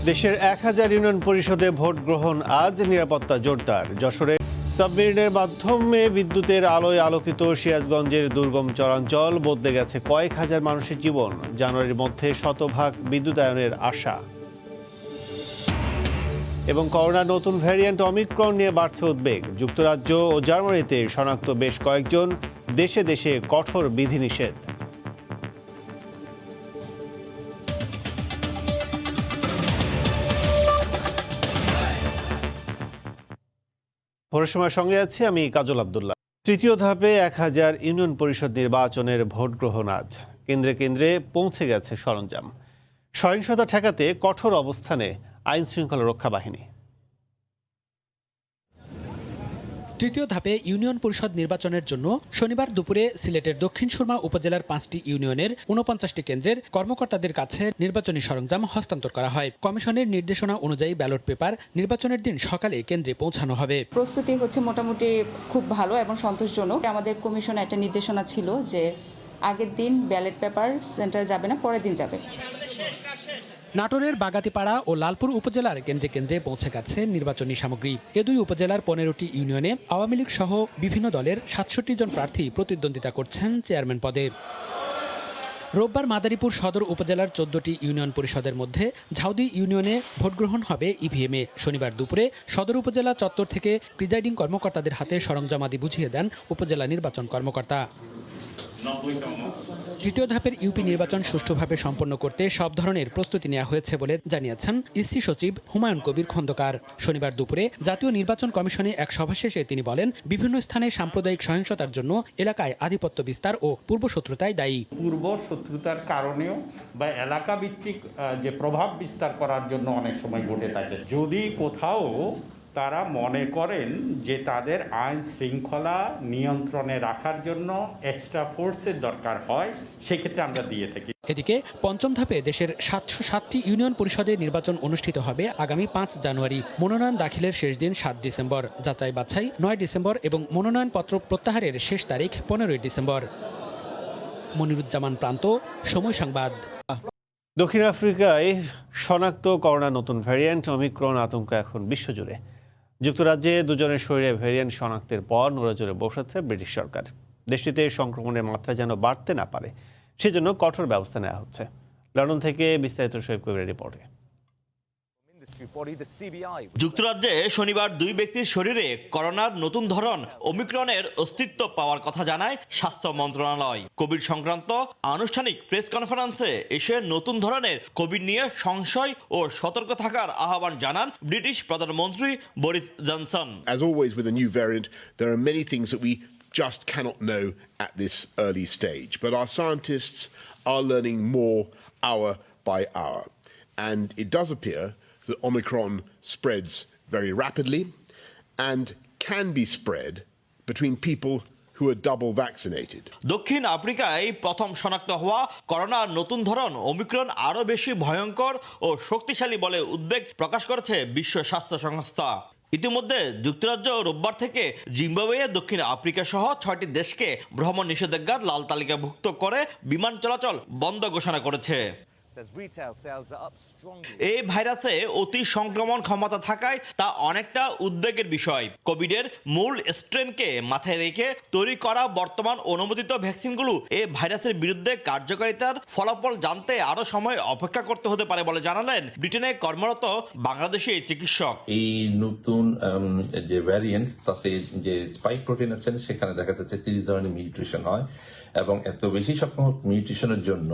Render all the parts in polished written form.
দেশের 1000 ইউনিয়ন পরিষদে ভোট গ্রহণ আজ, নিরাপত্তা জোরদার। যশোরে সাবমেরিনের মাধ্যমে বিদ্যুতের আলোয় আলোকিত সিরাজগঞ্জের দুর্গম চরাঞ্চল, বদলে গেছে কয়েক হাজার মানুষের জীবন। জানুয়ারির মধ্যে শতভাগ বিদ্যুতায়নের আশা। এবং করোনার নতুন ভ্যারিয়েন্ট অমিক্রন নিয়ে বাড়ছে উদ্বেগ। যুক্তরাজ্য ও জার্মানিতে শনাক্ত বেশ কয়েকজন, দেশে দেশে কঠোর বিধিনিষেধ। ভোরের সময় সঙ্গে আছি আমি কাজল আব্দুল্লাহ। তৃতীয় ধাপে 1000 ইউনিয়ন পরিষদ নির্বাচনের ভোট গ্রহণ আজ। কেন্দ্রে কেন্দ্রে পৌঁছে গেছে সরঞ্জাম। সহিংসতা ঠেকাতে কঠোর অবস্থানে আইন শৃঙ্খলা রক্ষা বাহিনী। তৃতীয় ধাপে ইউনিয়ন পরিষদ নির্বাচনের জন্য শনিবার দুপুরে সিলেটের দক্ষিণ সুরমা উপজেলার 5টি ইউনিয়নের 49টি কেন্দ্রের কর্মকর্তাদের কাছে নির্বাচনী সরঞ্জাম হস্তান্তর করা হয়। কমিশনের নির্দেশনা অনুযায়ী ব্যালট পেপার নির্বাচনের দিন সকালে কেন্দ্রে পৌঁছানো হবে। প্রস্তুতি হচ্ছে মোটামুটি খুব ভালো এবং সন্তোষজনক। আমাদের কমিশনে একটা নির্দেশনা ছিল যে আগের দিন ব্যালট পেপার সেন্টারে যাবে না, পরের দিন যাবে। নাটোরের বাগাতিপাড়া ও লালপুর উপজেলার কেন্দ্রে কেন্দ্রে পৌঁছে গেছে নির্বাচনী সামগ্রী। এ দুই উপজেলার 15টি ইউনিয়নে আওয়ামী লীগ সহ বিভিন্ন দলের 67 জন প্রার্থী প্রতিদ্বন্দ্বিতা করছেন চেয়ারম্যান পদে। রোববার মাদারীপুর সদর উপজেলার 14টি ইউনিয়ন পরিষদের মধ্যে ঝাউদি ইউনিয়নে ভোটগ্রহণ হবে ইভিএমে। শনিবার দুপুরে সদর উপজেলা চত্বর থেকে প্রিজাইডিং কর্মকর্তাদের হাতে সরঞ্জামাদি বুঝিয়ে দেন উপজেলা নির্বাচন কর্মকর্তা। তৃতীয় ধাপের ইউপি নির্বাচন সুষ্ঠুভাবে সম্পন্ন করতে সব ধরনের প্রস্তুতি নেওয়া হয়েছে বলে জানিয়েছেন ইসি সচিব হুমায়ুন কবির খন্দকার। শনিবার দুপুরে জাতীয় নির্বাচন কমিশনে এক সভা শেষে তিনি বলেন, বিভিন্ন স্থানে সাম্প্রদায়িক সহিংসতার জন্য এলাকায় আধিপত্য বিস্তার ও পূর্বশত্রুতায় দায়ী। পূর্বশত্রুতার কারণেও বা এলাকা ভিত্তিক যে প্রভাব বিস্তার করার জন্য অনেক সময় ঘটে থাকে। যদি কোথাও তারা মনে করেন যে তাদের আইন শৃঙ্খলা নিয়ন্ত্রণে রাখার জন্য এক্সট্রা ফোর্সের দরকার হয়, সেক্ষেত্রে আমরা দিয়ে থাকি। এদিকে পঞ্চম ধাপে দেশের 707টি ইউনিয়ন পরিষদে নির্বাচন অনুষ্ঠিত হবে আগামী 5 জানুয়ারি। মনোনয়ন দাখিলের শেষ দিন 7 ডিসেম্বর, যাচাই বাছাই 9 ডিসেম্বর এবং মনোনয়নপত্র প্রত্যাহারের শেষ তারিখ 15 ডিসেম্বর। মনিরুজ্জামান প্রান্ত, সময় সংবাদ। দক্ষিণ আফ্রিকায় শনাক্ত করোনার নতুন ভ্যারিয়েন্ট অমিক্রন আতঙ্ক এখন বিশ্বজুড়ে। যুক্তরাজ্যে দুজনের শরীরে ভ্যারিয়েন্ট শনাক্তের পর নড়েচড়ে বসেছে ব্রিটিশ সরকার। দেশটিতে সংক্রমণের মাত্রা যেন বাড়তে না পারে, সেজন্য কঠোর ব্যবস্থা নেওয়া হচ্ছে। লন্ডন থেকে বিস্তারিত শোয়েব কবিরের রিপোর্টে। যুক্তরাজ্যে শনিবার 2 ব্যক্তির শরীরে করোনার নতুন ধরন ওমিক্রনের অস্তিত্ব পাওয়ার কথা জানায় স্বাস্থ্য মন্ত্রণালয়। কোভিড সংক্রান্ত আনুষ্ঠানিক প্রেস কনফারেন্সে এসে নতুন ধরনের কোভিড নিয়ে সংশয় ও সতর্ক থাকার আহ্বান জানান ব্রিটিশ প্রধানমন্ত্রী Boris Johnson. As always with a new variant, there are many things that we just cannot know at this early stage, but our scientists are learning more hour by hour, and it does appear that Omicron spreads very rapidly and can be spread between people who are double vaccinated. দক্ষিণ আফ্রিকায় প্রথম শনাক্ত হওয়া করোনার নতুন ধরন Omicron আরও বেশি ভয়ঙ্কর ও শক্তিশালী বলে উদ্বেগ প্রকাশ করেছে বিশ্ব স্বাস্থ্য সংস্থা। ইতিমধ্যে যুক্তরাজ্য রোববার থেকে জিম্বাবুয়ে, দক্ষিণ আফ্রিকা সহ 6টি দেশকে ভ্রমণ নিষেধাজ্ঞার লাল তালিকাভুক্ত করে বিমান চলাচল বন্ধ ঘোষণা করেছে। এই ভাইরাসে অতি সংক্রমণ ক্ষমতা থাকায় তা অনেকটা উদ্বেগের বিষয়। কোভিডের মূল স্ট্রেনকে মাথায় রেখে তৈরি করা বর্তমান অনুমোদিত ভ্যাকসিনগুলো এই ভাইরাসের বিরুদ্ধে কার্যকারিতার ফলাফল জানতে আরো সময় অপেক্ষা করতে হতে পারে বলে জানালেন ব্রিটেনে কর্মরত বাংলাদেশি চিকিৎসক। এই নতুন যে ভ্যারিয়েন্ট, তাতে যে স্পাইক প্রোটিন আছে সেখানে দেখা যাচ্ছে 30 ধরনের মিউটেশন হয়, এবং এত বেশি সংখ্যক মিউটেশনের জন্য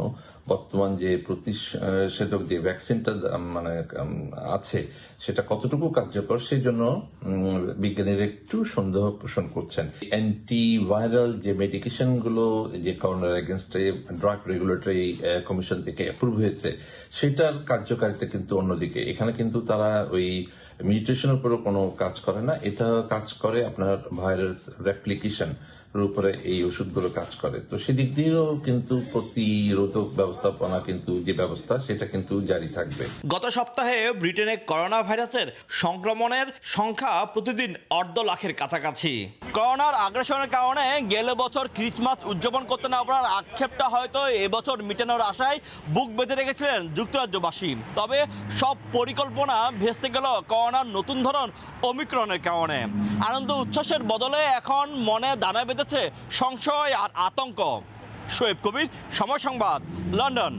বর্তমান যে প্রতিষেধক যে ভ্যাকসিনটা মানে আছে সেটা কতটুকু কার্যকর, সেই জন্য বিজ্ঞানীরা একটু সন্দেহ পোষণ করছেন। অ্যান্টিভাইরাল যে মেডিকেশন গুলো যে করোনার এগেনস্টে ড্রাগ রেগুলেটরি কমিশন থেকে অ্যাপ্রুভ হয়েছে, সেটার কার্যকারিতা কিন্তু অন্যদিকে। এখানে কিন্তু তারা ওই মিউটেশনের উপরও কোনো কাজ করে না, এটা কাজ করে আপনার ভাইরাস রেপ্লিকেশন, উপরে এই ওষুধগুলো কাজ করে। তো সেদিক দিয়েও কিন্তু প্রতিরোধক ব্যবস্থাপনা কিন্তু যে ব্যবস্থা সেটা কিন্তু জারি থাকবে। গত সপ্তাহে ব্রিটেনে করোনা ভাইরাসের সংক্রমণের সংখ্যা প্রতিদিন 1.5 লাখের কাছাকাছি। করোনার আগ্রাসনের কারণে গেল বছর ক্রিসমাস উদযাপন করতে না পারার আক্ষেপটা হয়তো এবছর মিটানোর আশায় বুক বেঁধে রেখেছিলেন যুক্তরাজ্যবাসী। তবে সব পরিকল্পনা ভেস্তে গেল করোনার নতুন ধরন ওমিক্রনের কারণে। আনন্দ উচ্ছ্বাসের বদলে এখন মনে দানা বেঁধেছে সংশয় আর আতঙ্ক। শোয়েব কবির, সময় সংবাদ, লন্ডন।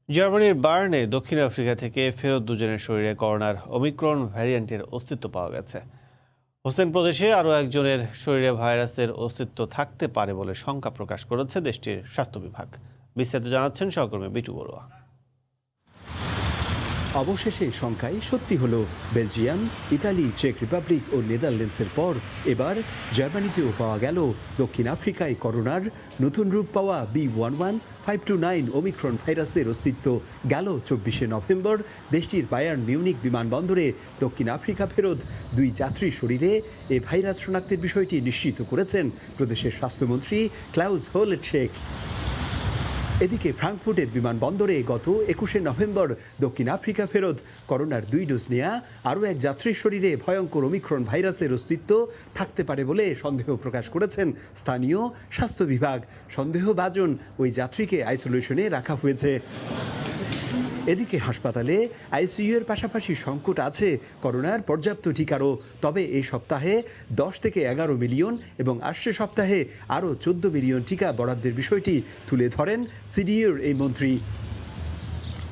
জার্মানির বার্নে দক্ষিণ আফ্রিকা থেকে ফেরত দুজনের শরীরে করোনার ওমিক্রন ভ্যারিয়েন্টের অস্তিত্ব পাওয়া গেছে। হোসেন প্রদেশে আরও একজনের শরীরে ভাইরাসের অস্তিত্ব থাকতে পারে বলে শঙ্কা প্রকাশ করেছে দেশটির স্বাস্থ্য বিভাগ। বিস্তারিত জানাচ্ছেন সহকর্মী বিটু বড়ুয়া। অবশেষে শঙ্কায় সত্যি হলো। বেলজিয়াম, ইতালি, চেক রিপাবলিক ও নেদারল্যান্ডসের পর এবার জার্মানিতেও পাওয়া গেল দক্ষিণ আফ্রিকায় করোনার নতুন রূপ পাওয়া B11529 ওমিক্রন ভাইরাসের অস্তিত্ব। গেল 24শে নভেম্বর দেশটির বায়ার্ন মিউনিক বিমানবন্দরে দক্ষিণ আফ্রিকা ফেরত 2 যাত্রীর শরীরে এ ভাইরাস শনাক্তের বিষয়টি নিশ্চিত করেছেন প্রদেশের স্বাস্থ্যমন্ত্রী ক্লাউস হোলেটশেক। এদিকে ফ্রাঙ্কফুর্টের বিমানবন্দরে গত 21শে নভেম্বর দক্ষিণ আফ্রিকা ফেরত করোনার 2 ডোজ নেওয়া আরও এক যাত্রীর শরীরে ভয়ঙ্কর ওমিক্রন ভাইরাসের অস্তিত্ব থাকতে পারে বলে সন্দেহ প্রকাশ করেছেন স্থানীয় স্বাস্থ্য বিভাগ। সন্দেহভাজন ওই যাত্রীকে আইসোলেশনে রাখা হয়েছে। এদিকে হাসপাতালে আইসিইউ এর পাশাপাশি সংকট আছে করোনার পর্যাপ্ত টিকারও। তবে এই সপ্তাহে 10 থেকে 11 মিলিয়ন এবং আসছে সপ্তাহে আরও 14 মিলিয়ন টিকা বরাদ্দের বিষয়টি তুলে ধরেন সিডিইউর এই মন্ত্রী।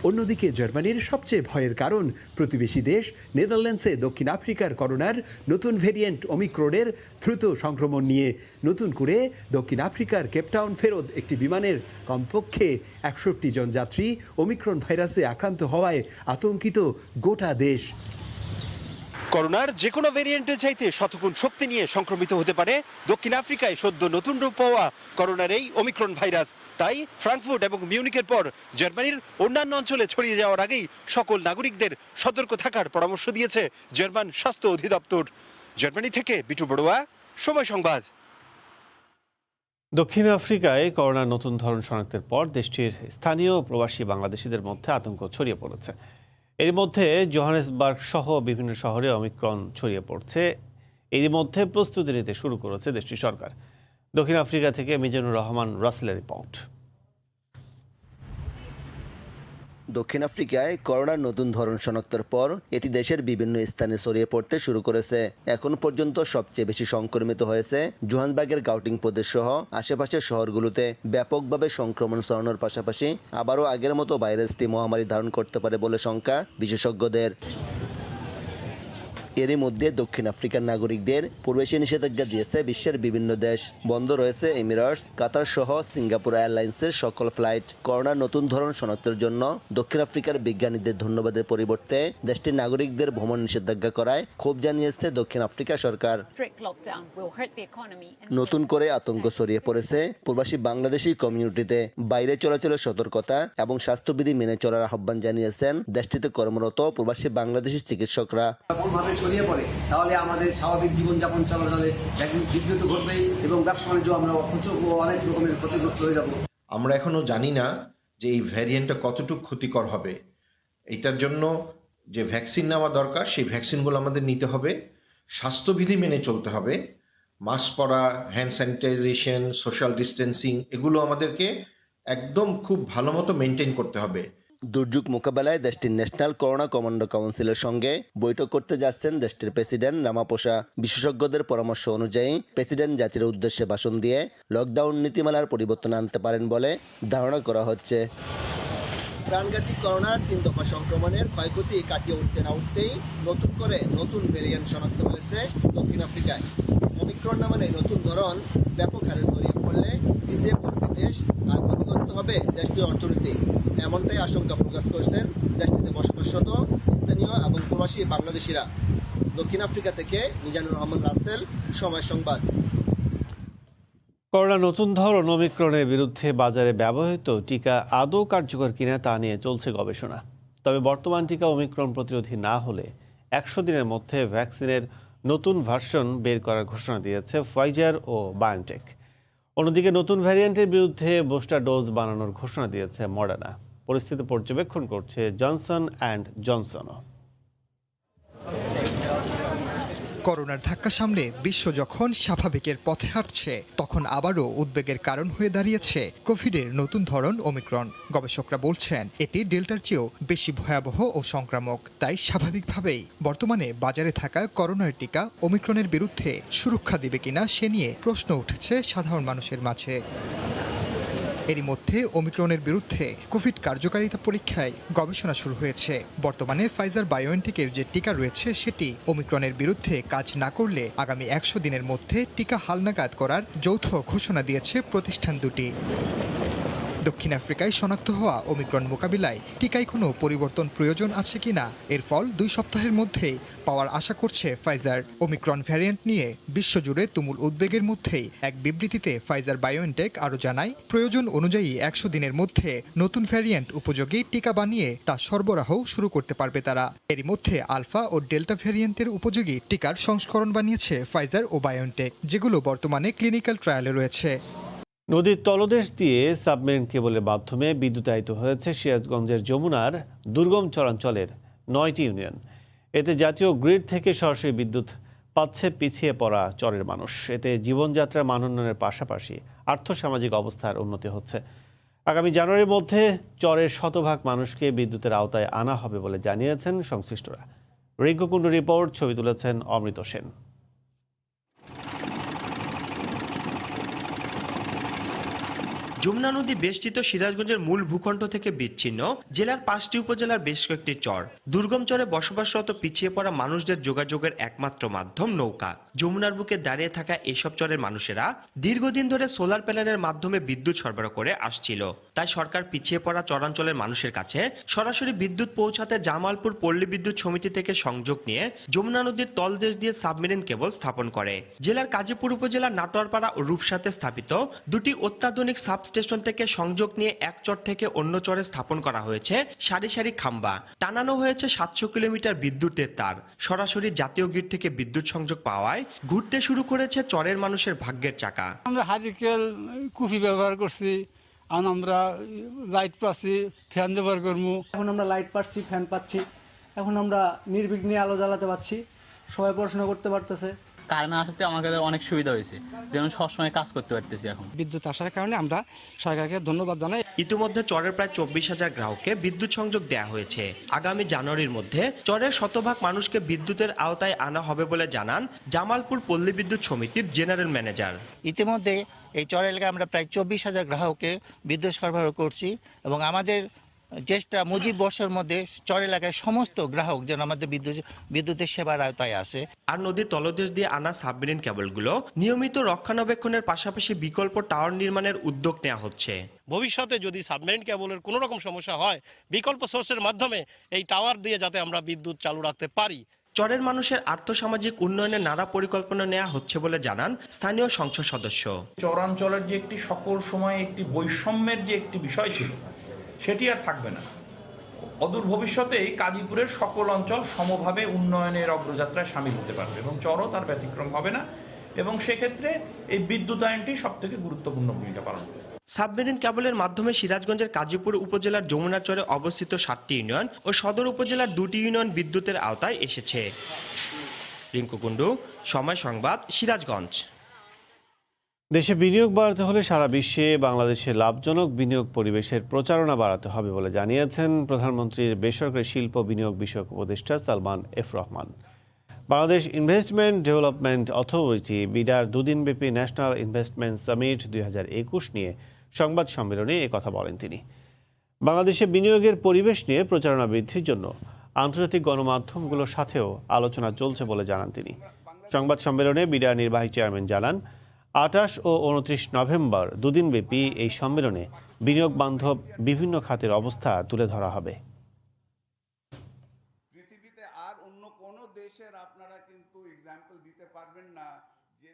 অন্যদিকে জার্মানির সবচেয়ে ভয়ের কারণ প্রতিবেশী দেশ নেদারল্যান্ডসে দক্ষিণ আফ্রিকার করোনার নতুন ভেরিয়েন্ট ওমিক্রনের দ্রুত সংক্রমণ নিয়ে। নতুন করে দক্ষিণ আফ্রিকার কেপটাউন ফেরত একটি বিমানের কমপক্ষে 61 জন যাত্রী ওমিক্রন ভাইরাসে আক্রান্ত হওয়ায় আতঙ্কিত গোটা দেশ। করোনার যে কোনো ভেরিয়েন্টের চাইতে শতগুণ শক্তি নিয়ে সংক্রমিত হতে পারে দক্ষিণ আফ্রিকায় সদ্য নতুন রূপ পাওয়া করোনার এই ওমিক্রন ভাইরাস। তাই ফ্রাঙ্কফুর্ট এবং মিউনিকের পর জার্মানির অন্যান্য অঞ্চলে ছড়িয়ে যাওয়ার আগেই সকল নাগরিকদের সতর্ক থাকার পরামর্শ দিয়েছে জার্মান স্বাস্থ্য অধিদপ্তর। জার্মানি থেকে বিটু বড়ুয়া, সময় সংবাদ। দক্ষিণ আফ্রিকায় করোনার নতুন ধরন শনাক্তের পর দেশটির স্থানীয় প্রবাসী বাংলাদেশিদের মধ্যে আতঙ্ক ছড়িয়ে পড়েছে। এর মধ্যে জোহানেসবার্গ সহ বিভিন্ন শহরে ওমিক্রন ছড়িয়ে পড়ছে। এর মধ্যে প্রস্তুতি নিতে শুরু করেছে দেশটির সরকার। দক্ষিণ আফ্রিকা থেকে মিজানুর রহমান রাসেলের রিপোর্ট। দক্ষিণ আফ্রিকায় করোনার নতুন ধরন শনাক্তের পর এটি দেশের বিভিন্ন স্থানে ছড়িয়ে পড়তে শুরু করেছে। এখন পর্যন্ত সবচেয়ে বেশি সংক্রমিত হয়েছে জোহানেসবার্গের গাউটিং প্রদেশ সহ আশেপাশের শহরগুলোতে। ব্যাপকভাবে সংক্রমণ ছড়ানোর পাশাপাশি আবারও আগের মতো ভাইরাসটি মহামারী ধারণ করতে পারে বলে শঙ্কা বিশেষজ্ঞদের। এরই মধ্যে দক্ষিণ আফ্রিকার নাগরিকদের প্রবেশে নিষেধাজ্ঞা দিয়েছে বিশ্বের বিভিন্ন দেশ। বন্ধ রয়েছে এমিরেটস, কাতার সহ সিঙ্গাপুর এয়ারলাইন্সের সকল ফ্লাইট। করোনার নতুন ধরন শনাক্তের জন্য দক্ষিণ আফ্রিকার বিজ্ঞানীদের ধন্যবাদের পরিবর্তে দেশটির নাগরিকদের ভ্রমণ নিষেধাজ্ঞা করায় ক্ষোভ জানিয়েছে দক্ষিণ আফ্রিকা সরকার। নতুন করে আতঙ্ক ছড়িয়ে পড়েছে প্রবাসী বাংলাদেশি কমিউনিটিতে। বাইরে চলাচলের সতর্কতা এবং স্বাস্থ্যবিধি মেনে চলার আহ্বান জানিয়েছেন দেশটিতে কর্মরত প্রবাসী বাংলাদেশি চিকিৎসকরা। ছড়িয়ে পড়ে তাহলে আমাদের স্বাভাবিক জীবনযাপন চলাচলে একদিন বিঘ্নিত ঘটবে এবং ব্যবসা বাণিজ্য আমরা অনেক রকমের ক্ষতিগ্রস্ত হয়ে যাব। আমরা এখনো জানি না যে এই ভ্যারিয়েন্টটা কতটুকু ক্ষতিকর হবে। এটার জন্য যে ভ্যাকসিন নেওয়া দরকার সেই ভ্যাকসিনগুলো আমাদের নিতে হবে, স্বাস্থ্যবিধি মেনে চলতে হবে, মাস্ক পরা, হ্যান্ড স্যানিটাইজেশন, সোশ্যাল ডিস্টেন্সিং এগুলো আমাদেরকে একদম খুব ভালো মতো মেনটেন করতে হবে। দুর্যোগ মোকাবেলায় দেশটির ন্যাশনাল করোনা কমান্ডো কাউন্সিলের সঙ্গে বৈঠক করতে যাচ্ছেন দেশটির প্রেসিডেন্ট রামাপোসা। বিশেষজ্ঞদের পরামর্শ অনুযায়ী প্রেসিডেন্ট জাতির উদ্দেশ্যে ভাষণ দিয়ে লকডাউন নীতিমালার পরিবর্তন আনতে পারেন বলে ধারণা করা হচ্ছে। প্রাণঘাতী করোনার 3 দফা সংক্রমণের ক্ষয়ক্ষতি কাটিয়ে উঠতে না উঠতেই নতুন করে নতুন ভেরিয়েন্ট শনাক্ত হয়েছে দক্ষিণ আফ্রিকায়। ওমিক্রন নামে নতুন ধরন ব্যাপক হারে ছড়িয়ে পড়লে পিছিয়ে পড়বে দেশ আর ক্ষতিগ্রস্ত হবে দেশটির অর্থনীতি। এমনটাই আশঙ্কা প্রকাশ করছেন দেশটিতে বসবাসরত স্থানীয় এবং প্রবাসী বাংলাদেশিরা। দক্ষিণ আফ্রিকা থেকে মিজানুর রহমান রাসেল, সময় সংবাদ। করোনা নতুন ধরন ওমিক্রনের বিরুদ্ধে বাজারে ব্যবহৃত টিকা আদৌ কার্যকর কিনা তা নিয়ে চলছে গবেষণা। তবে বর্তমান টিকা ওমিক্রন প্রতিরোধী না হলে 100 দিনের মধ্যে ভ্যাকসিনের নতুন ভার্সন বের করার ঘোষণা দিয়েছে ফাইজার ও বায়োনটেক। অন্যদিকে নতুন ভ্যারিয়েন্টের বিরুদ্ধে বুস্টার ডোজ বানানোর ঘোষণা দিয়েছে মডার্না। পরিস্থিতি পর্যবেক্ষণ করছে জনসন অ্যান্ড জনসনও। করোনার ধাক্কা সামলে বিশ্ব যখন স্বাভাবিকের পথে হাঁটছে, তখন আবারও উদ্বেগের কারণ হয়ে দাঁড়িয়েছে কোভিডের নতুন ধরন ওমিক্রন। গবেষকরা বলছেন এটি ডেল্টার চেয়েও বেশি ভয়াবহ ও সংক্রামক। তাই স্বাভাবিকভাবেই বর্তমানে বাজারে থাকা করোনার টিকা ওমিক্রনের বিরুদ্ধে সুরক্ষা দিবে কিনা সে নিয়ে প্রশ্ন উঠেছে সাধারণ মানুষের মাঝে। এরই মধ্যে ওমিক্রনের বিরুদ্ধে কোভিড কার্যকারিতা পরীক্ষায় গবেষণা শুরু হয়েছে। বর্তমানে ফাইজার বায়োএনটেকের যে টিকা রয়েছে সেটি ওমিক্রনের বিরুদ্ধে কাজ না করলে আগামী 100 দিনের মধ্যে টিকা হালনাগাদ করার যৌথ ঘোষণা দিয়েছে প্রতিষ্ঠান দুটি। দক্ষিণ আফ্রিকায় শনাক্ত হওয়া ওমিক্রন মোকাবিলায় টিকায় কোনো পরিবর্তন প্রয়োজন আছে কিনা এর ফল 2 সপ্তাহের মধ্যেই পাওয়ার আশা করছে ফাইজার। ওমিক্রন ভ্যারিয়েন্ট নিয়ে বিশ্বজুড়ে তুমুল উদ্বেগের মধ্যেই এক বিবৃতিতে ফাইজার বায়োএনটেক আরও জানায়, প্রয়োজন অনুযায়ী 100 দিনের মধ্যে নতুন ভ্যারিয়েন্ট উপযোগী টিকা বানিয়ে তা সরবরাহ শুরু করতে পারবে তারা। এরই মধ্যে আলফা ও ডেল্টা ভ্যারিয়েন্টের উপযোগী টিকার সংস্করণ বানিয়েছে ফাইজার ও বায়োএনটেক, যেগুলো বর্তমানে ক্লিনিক্যাল ট্রায়ালে রয়েছে। নদীর তলদেশ দিয়ে সাবমেরিন কেবলের মাধ্যমে বিদ্যুতায়িত হয়েছে সিরাজগঞ্জের যমুনার দুর্গম চরাঞ্চলের 9টি ইউনিয়ন। এতে জাতীয় গ্রিড থেকে সরাসরি বিদ্যুৎ পাচ্ছে পিছিয়ে পড়া চরের মানুষ। এতে জীবনযাত্রার মান উন্নয়নের পাশাপাশি আর্থসামাজিক অবস্থার উন্নতি হচ্ছে। আগামী জানুয়ারির মধ্যে চরের শতভাগ মানুষকে বিদ্যুতের আওতায় আনা হবে বলে জানিয়েছেন সংশ্লিষ্টরা। রিঙ্কু কুণ্ডু রিপোর্ট, ছবি তুলেছেন অমৃত সেন। যমুনা নদী বেষ্টিত সিরাজগঞ্জের মূল ভূখণ্ড থেকে বিচ্ছিন্ন জেলার 5টি উপজেলার বেশ কয়েকটি চর। দুর্গম চরে বসবাসরত পিছিয়ে পড়া মানুষদের যোগাযোগের একমাত্র মাধ্যম নৌকা। যমুনার বুকে দাঁড়িয়ে থাকা এসব চরের মানুষেরা দীর্ঘদিন ধরে সোলার প্যানেলের মাধ্যমে বিদ্যুৎ সরবরাহ করে আসছিল। তাই সরকার পিছিয়ে পড়া চরাঞ্চলের মানুষের কাছে সরাসরি বিদ্যুৎ পৌঁছাতে জামালপুর পল্লী বিদ্যুৎ সমিতি থেকে সংযোগ নিয়ে যমুনা নদীর তলদেশ দিয়ে সাবমেরিন কেবল স্থাপন করে। জেলার কাজীপুর উপজেলার নাটোয়ারপাড়া ও রূপসাতে স্থাপিত দুটি অত্যাধুনিক স্টেশন থেকে সংযোগ নিয়ে এক চর থেকে অন্য চরে স্থাপন করা হয়েছে সারি সারি খাম্বা। টানানো হয়েছে 700 কিলোমিটার বিদ্যুতের তার। সরাসরি জাতীয় গ্রিড থেকে বিদ্যুৎ সংযোগ পাওয়ায় ঘুরতে শুরু করেছে চরের মানুষের ভাগ্যের চাকা। আমরা হারিকেল কুপি ব্যবহার করছি, আর আমরা লাইট পাচ্ছি, ফ্যান ব্যবহার করবো। এখন আমরা লাইট পাচ্ছি, ফ্যান পাচ্ছি, এখন আমরা নির্বিঘ্নে আলো জ্বালাতে পারছি, সবাই পড়াশোনা করতে পারতেছে। কারেন্ট আসাতে আমাদের অনেক সুবিধা হয়েছে, যেমন সবসময় কাজ করতে পারতেছি। এখন বিদ্যুৎ আসার কারণে আমরা সরকারকে ধন্যবাদ জানাই। ইতিমধ্যে চরের প্রায় 24,000 গ্রাহককে বিদ্যুৎ সংযোগ দেওয়া হয়েছে। আগামী জানুয়ারির মধ্যে চরের শতভাগ মানুষকে বিদ্যুতের আওতায় আনা হবে বলে জানান জামালপুর পল্লী বিদ্যুৎ সমিতির জেনারেল ম্যানেজার। ইতিমধ্যে এই চর এলাকায় আমরা প্রায় 24,000 গ্রাহককে বিদ্যুৎ সরবরাহ করছি এবং আমাদের চেষ্টা মুজিব বর্ষের মধ্যে চর এলাকায় সমস্ত গ্রাহক যেন আমাদের বিদ্যুতের সেবার আওতায় আসে। আর নদীর তলদেশ দিয়ে আনা সাবমেরিন কেবলগুলো নিয়মিত রক্ষণাবেক্ষণের পাশাপাশি বিকল্প টাওয়ার নির্মাণের উদ্যোগ নেওয়া হচ্ছে। ভবিষ্যতে যদি সাবমেরিন কেবলের কোনো রকম সমস্যা হয়, বিকল্প সোর্সের মাধ্যমে এই টাওয়ার দিয়ে যাতে আমরা বিদ্যুৎ চালু রাখতে পারি। চরের মানুষের আর্থসামাজিক উন্নয়নের নানা পরিকল্পনা নেওয়া হচ্ছে বলে জানান স্থানীয় সংসদ সদস্য। চরাঞ্চলের যে একটি সকল সময় একটি বৈষম্যের যে একটি বিষয় ছিল, সেটি আর থাকবে না। অদূর ভবিষ্যতেই কাজীপুরের সকল অঞ্চল সমভাবে উন্নয়নের অগ্রযাত্রায় সামিল হতে পারবে এবং চরও তার ব্যতিক্রম হবে না, এবং সেক্ষেত্রে এই বিদ্যুতায়নটি সবথেকে গুরুত্বপূর্ণ ভূমিকা পালন করবে। সাবমেরিন কেবলের মাধ্যমে সিরাজগঞ্জের কাজীপুর উপজেলার যমুনা চরে অবস্থিত 7টি ইউনিয়ন ও সদর উপজেলার 2টি ইউনিয়ন বিদ্যুতের আওতায় এসেছে। রিঙ্কু কুণ্ডু, সময় সংবাদ, সিরাজগঞ্জ। দেশে বিনিয়োগ বাড়াতে হলে সারা বিশ্বে বাংলাদেশে লাভজনক বিনিয়োগ পরিবেশের প্রচারণা বাড়াতে হবে বলে জানিয়েছেন প্রধানমন্ত্রীর বেসরকারি শিল্প বিনিয়োগ বিষয়ক উপদেষ্টা Salman F Rahman. Bangladesh investment development authority বিডার দুদিনব্যাপী ন্যাশনাল ইনভেস্টমেন্ট সামিট 2021 নিয়ে সংবাদ সম্মেলনে কথা বলেন তিনি। বাংলাদেশে বিনিয়োগের পরিবেশ নিয়ে প্রচারণা বৃদ্ধির জন্য আন্তর্জাতিক গণমাধ্যমগুলোর সাথেও আলোচনা চলছে বলে জানান তিনি। সংবাদ সম্মেলনে বিডার নির্বাহী চেয়ারম্যান জানান, 28 ও 29 নভেম্বর দুদিনব্যাপী এই সম্মেলনে বিনিয়োগ বান্ধব বিভিন্ন খাতের অবস্থা তুলে ধরা হবে। পৃথিবীতে আর অন্য কোন দেশের আপনারা কিন্তু एग्जांपल দিতে পারবেন না যে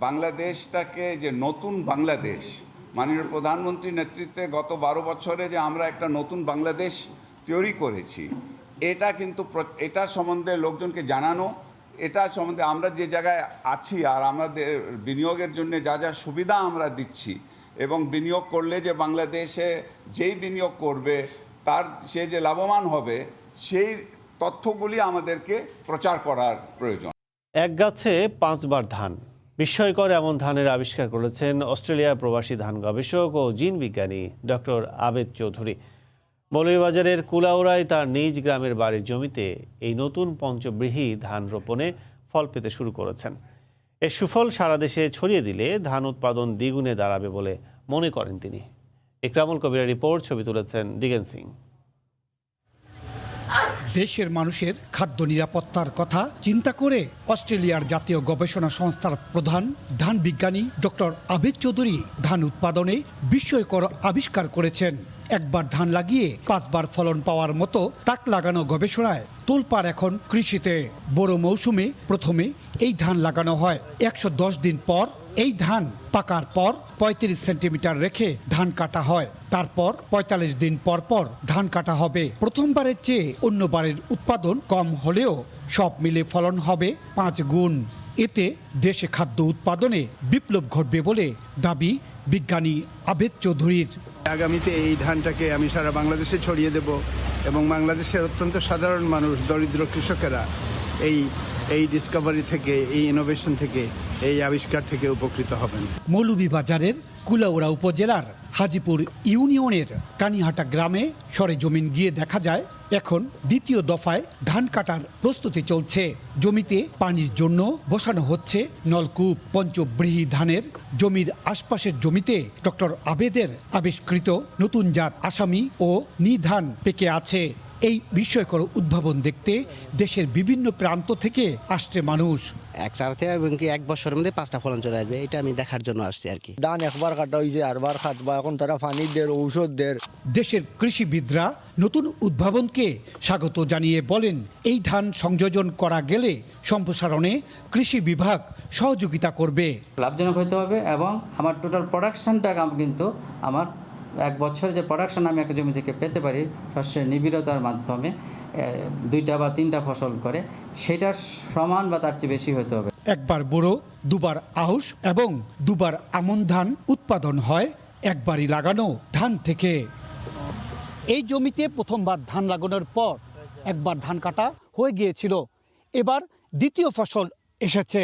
বাংলাদেশটাকে যে নতুন বাংলাদেশ, মাননীয় প্রধানমন্ত্রীর নেতৃত্বে গত 12 বছরে যে আমরা একটা নতুন বাংলাদেশ তৈরি করেছি, এটা কিন্তু এটার সম্বন্ধে লোকজনকে জানানো, এটা সম্বন্ধে আমরা যে জায়গায় আছি আর আমাদের বিনিয়োগের জন্য যা যা সুবিধা আমরা দিচ্ছি, এবং বিনিয়োগ করলে যে বাংলাদেশে যেই বিনিয়োগ করবে তার সে যে লাভবান হবে, সেই তথ্যগুলি আমাদেরকে প্রচার করার প্রয়োজন। এক গাছে 5 বার ধান, বিস্ময়কর এমন ধানের আবিষ্কার করেছেন অস্ট্রেলিয়া প্রবাসী ধান গবেষক ও জিন বিজ্ঞানী ডক্টর আবেদ চৌধুরী। মৌলভীবাজারের কুলাউড়ায় তার নিজ গ্রামের বাড়ির জমিতে এই নতুন পঞ্চব্রীহি ধান রোপণে ফল পেতে শুরু করেছেন। এর সুফল সারা দেশে ছড়িয়ে দিলে ধান উৎপাদন দ্বিগুণে দাঁড়াবে বলে মনে করেন তিনি। ইকরামুল কবিরের রিপোর্ট, ছবি তুলেছেন দিগেন সিং। দেশের মানুষের খাদ্য নিরাপত্তার কথা চিন্তা করে অস্ট্রেলিয়ার জাতীয় গবেষণা সংস্থার প্রধান ধান বিজ্ঞানী ডক্টর আবেদ চৌধুরী ধান উৎপাদনে বিস্ময়কর আবিষ্কার করেছেন। একবার ধান লাগিয়ে 5 বার ফলন পাওয়ার মতো তাক লাগানো গবেষণায় তোলপাড় এখন কৃষিতে। বড় মৌসুমে প্রথমে এই ধান লাগানো হয়, 110 দিন পর এই ধান পাকার পর 35 সেন্টিমিটার রেখে ধান কাটা হয়, তারপর 45 দিন পর পর ধান কাটা হবে। প্রথমবারের চেয়ে অন্যবারের উৎপাদন কম হলেও সব মিলে ফলন হবে 5 গুণ। এতে দেশে খাদ্য উৎপাদনে বিপ্লব ঘটবে বলে দাবি বিজ্ঞানী আবেদ চৌধুরীর। আগামীতে এই ধানটাকে আমি সারা বাংলাদেশে ছড়িয়ে দেব এবং বাংলাদেশের অত্যন্ত সাধারণ মানুষ, দরিদ্র কৃষকেরা এই ডিসকভারি থেকে, এই ইনোভেশন থেকে, এই আবিষ্কার থেকে উপকৃত হবেন। মৌলভীবাজারের কুলাউড়া উপজেলার হাজিপুর ইউনিয়নের কানিহাটা গ্রামে সরেজমিন গিয়ে দেখা যায় এখন দ্বিতীয় দফায় ধান কাটার প্রস্তুতি চলছে। জমিতে পানির জন্য বসানো হচ্ছে নলকূপ। পঞ্চব্রীহি ধানের জমির আশপাশের জমিতে ডক্টর আবেদের আবিষ্কৃত নতুন জাত আসামি ও নি ধান পেকে আছে। এই বিস্ময়কর উদ্ভাবন দেখতে দেশের বিভিন্ন প্রান্ত থেকে আসছে মানুষ। এক সাথে এবং কি 1 বছরের মধ্যে 5টা ফলন চলে আসবে, এটা আমি দেখার জন্য আসছি আর কি। ধান একবার কাটা হয়েছে, আরবার খাতবা, এখন তারা পানি দের, ঔষধ দের। দেশের কৃষিবিদরা নতুন উদ্ভাবনকে স্বাগত জানিয়ে বলেন, এই ধান সংযোজন করা গেলে সম্প্রসারণে কৃষি বিভাগ সহযোগিতা করবে। লাভজনক হতে হবে এবং আমার টোটাল প্রোডাকশনটা কিন্তু আমার 1 বছরের যে প্রোডাকশন আমি একটা জমি থেকে পেতে পারি শস্যের নিবিড়তার মাধ্যমে 2টা বা 3টা ফসল করে, সেটার সমান বা তার চেয়ে বেশি হতে হবে। একবার বোরো, 2 বার আউশ এবং 2 বার আমন ধান উৎপাদন হয় একবারই লাগানো ধান থেকে। এই জমিতে প্রথমবার ধান লাগানোর পর একবার ধান কাটা হয়ে গিয়েছিল, এবার দ্বিতীয় ফসল এসেছে।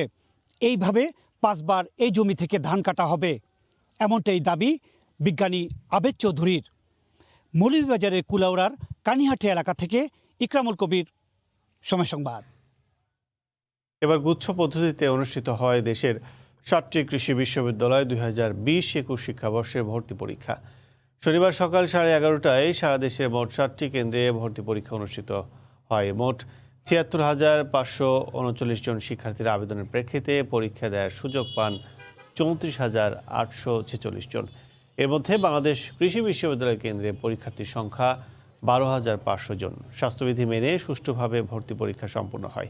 এইভাবে 5 বার এই জমি থেকে ধান কাটা হবে, এমনটাই দাবি বিজ্ঞানী আবেদ চৌধুরীর। মৌলভীবাজারের কুলাউড়ার কানিহাটি এলাকা থেকে ইকরামুল কবির, সময় সংবাদ। এবার গুচ্ছ পদ্ধতিতে অনুষ্ঠিত হয় দেশের 7টি কৃষি বিশ্ববিদ্যালয় 2020-21 শিক্ষাবর্ষের ভর্তি পরীক্ষা। শনিবার সকাল 11:30টায় সারা দেশের মোট 7টি কেন্দ্রে ভর্তি পরীক্ষা অনুষ্ঠিত হয়। মোট 76,539 জন শিক্ষার্থীর আবেদনের প্রেক্ষিতে পরীক্ষা দেওয়ার সুযোগ পান 34,846 জন। এর মধ্যে বাংলাদেশ কৃষি বিশ্ববিদ্যালয় কেন্দ্রে পরীক্ষার্থীর সংখ্যা 12,500 জন। স্বাস্থ্যবিধি মেনে সুষ্ঠুভাবে ভর্তি পরীক্ষা সম্পন্ন হয়।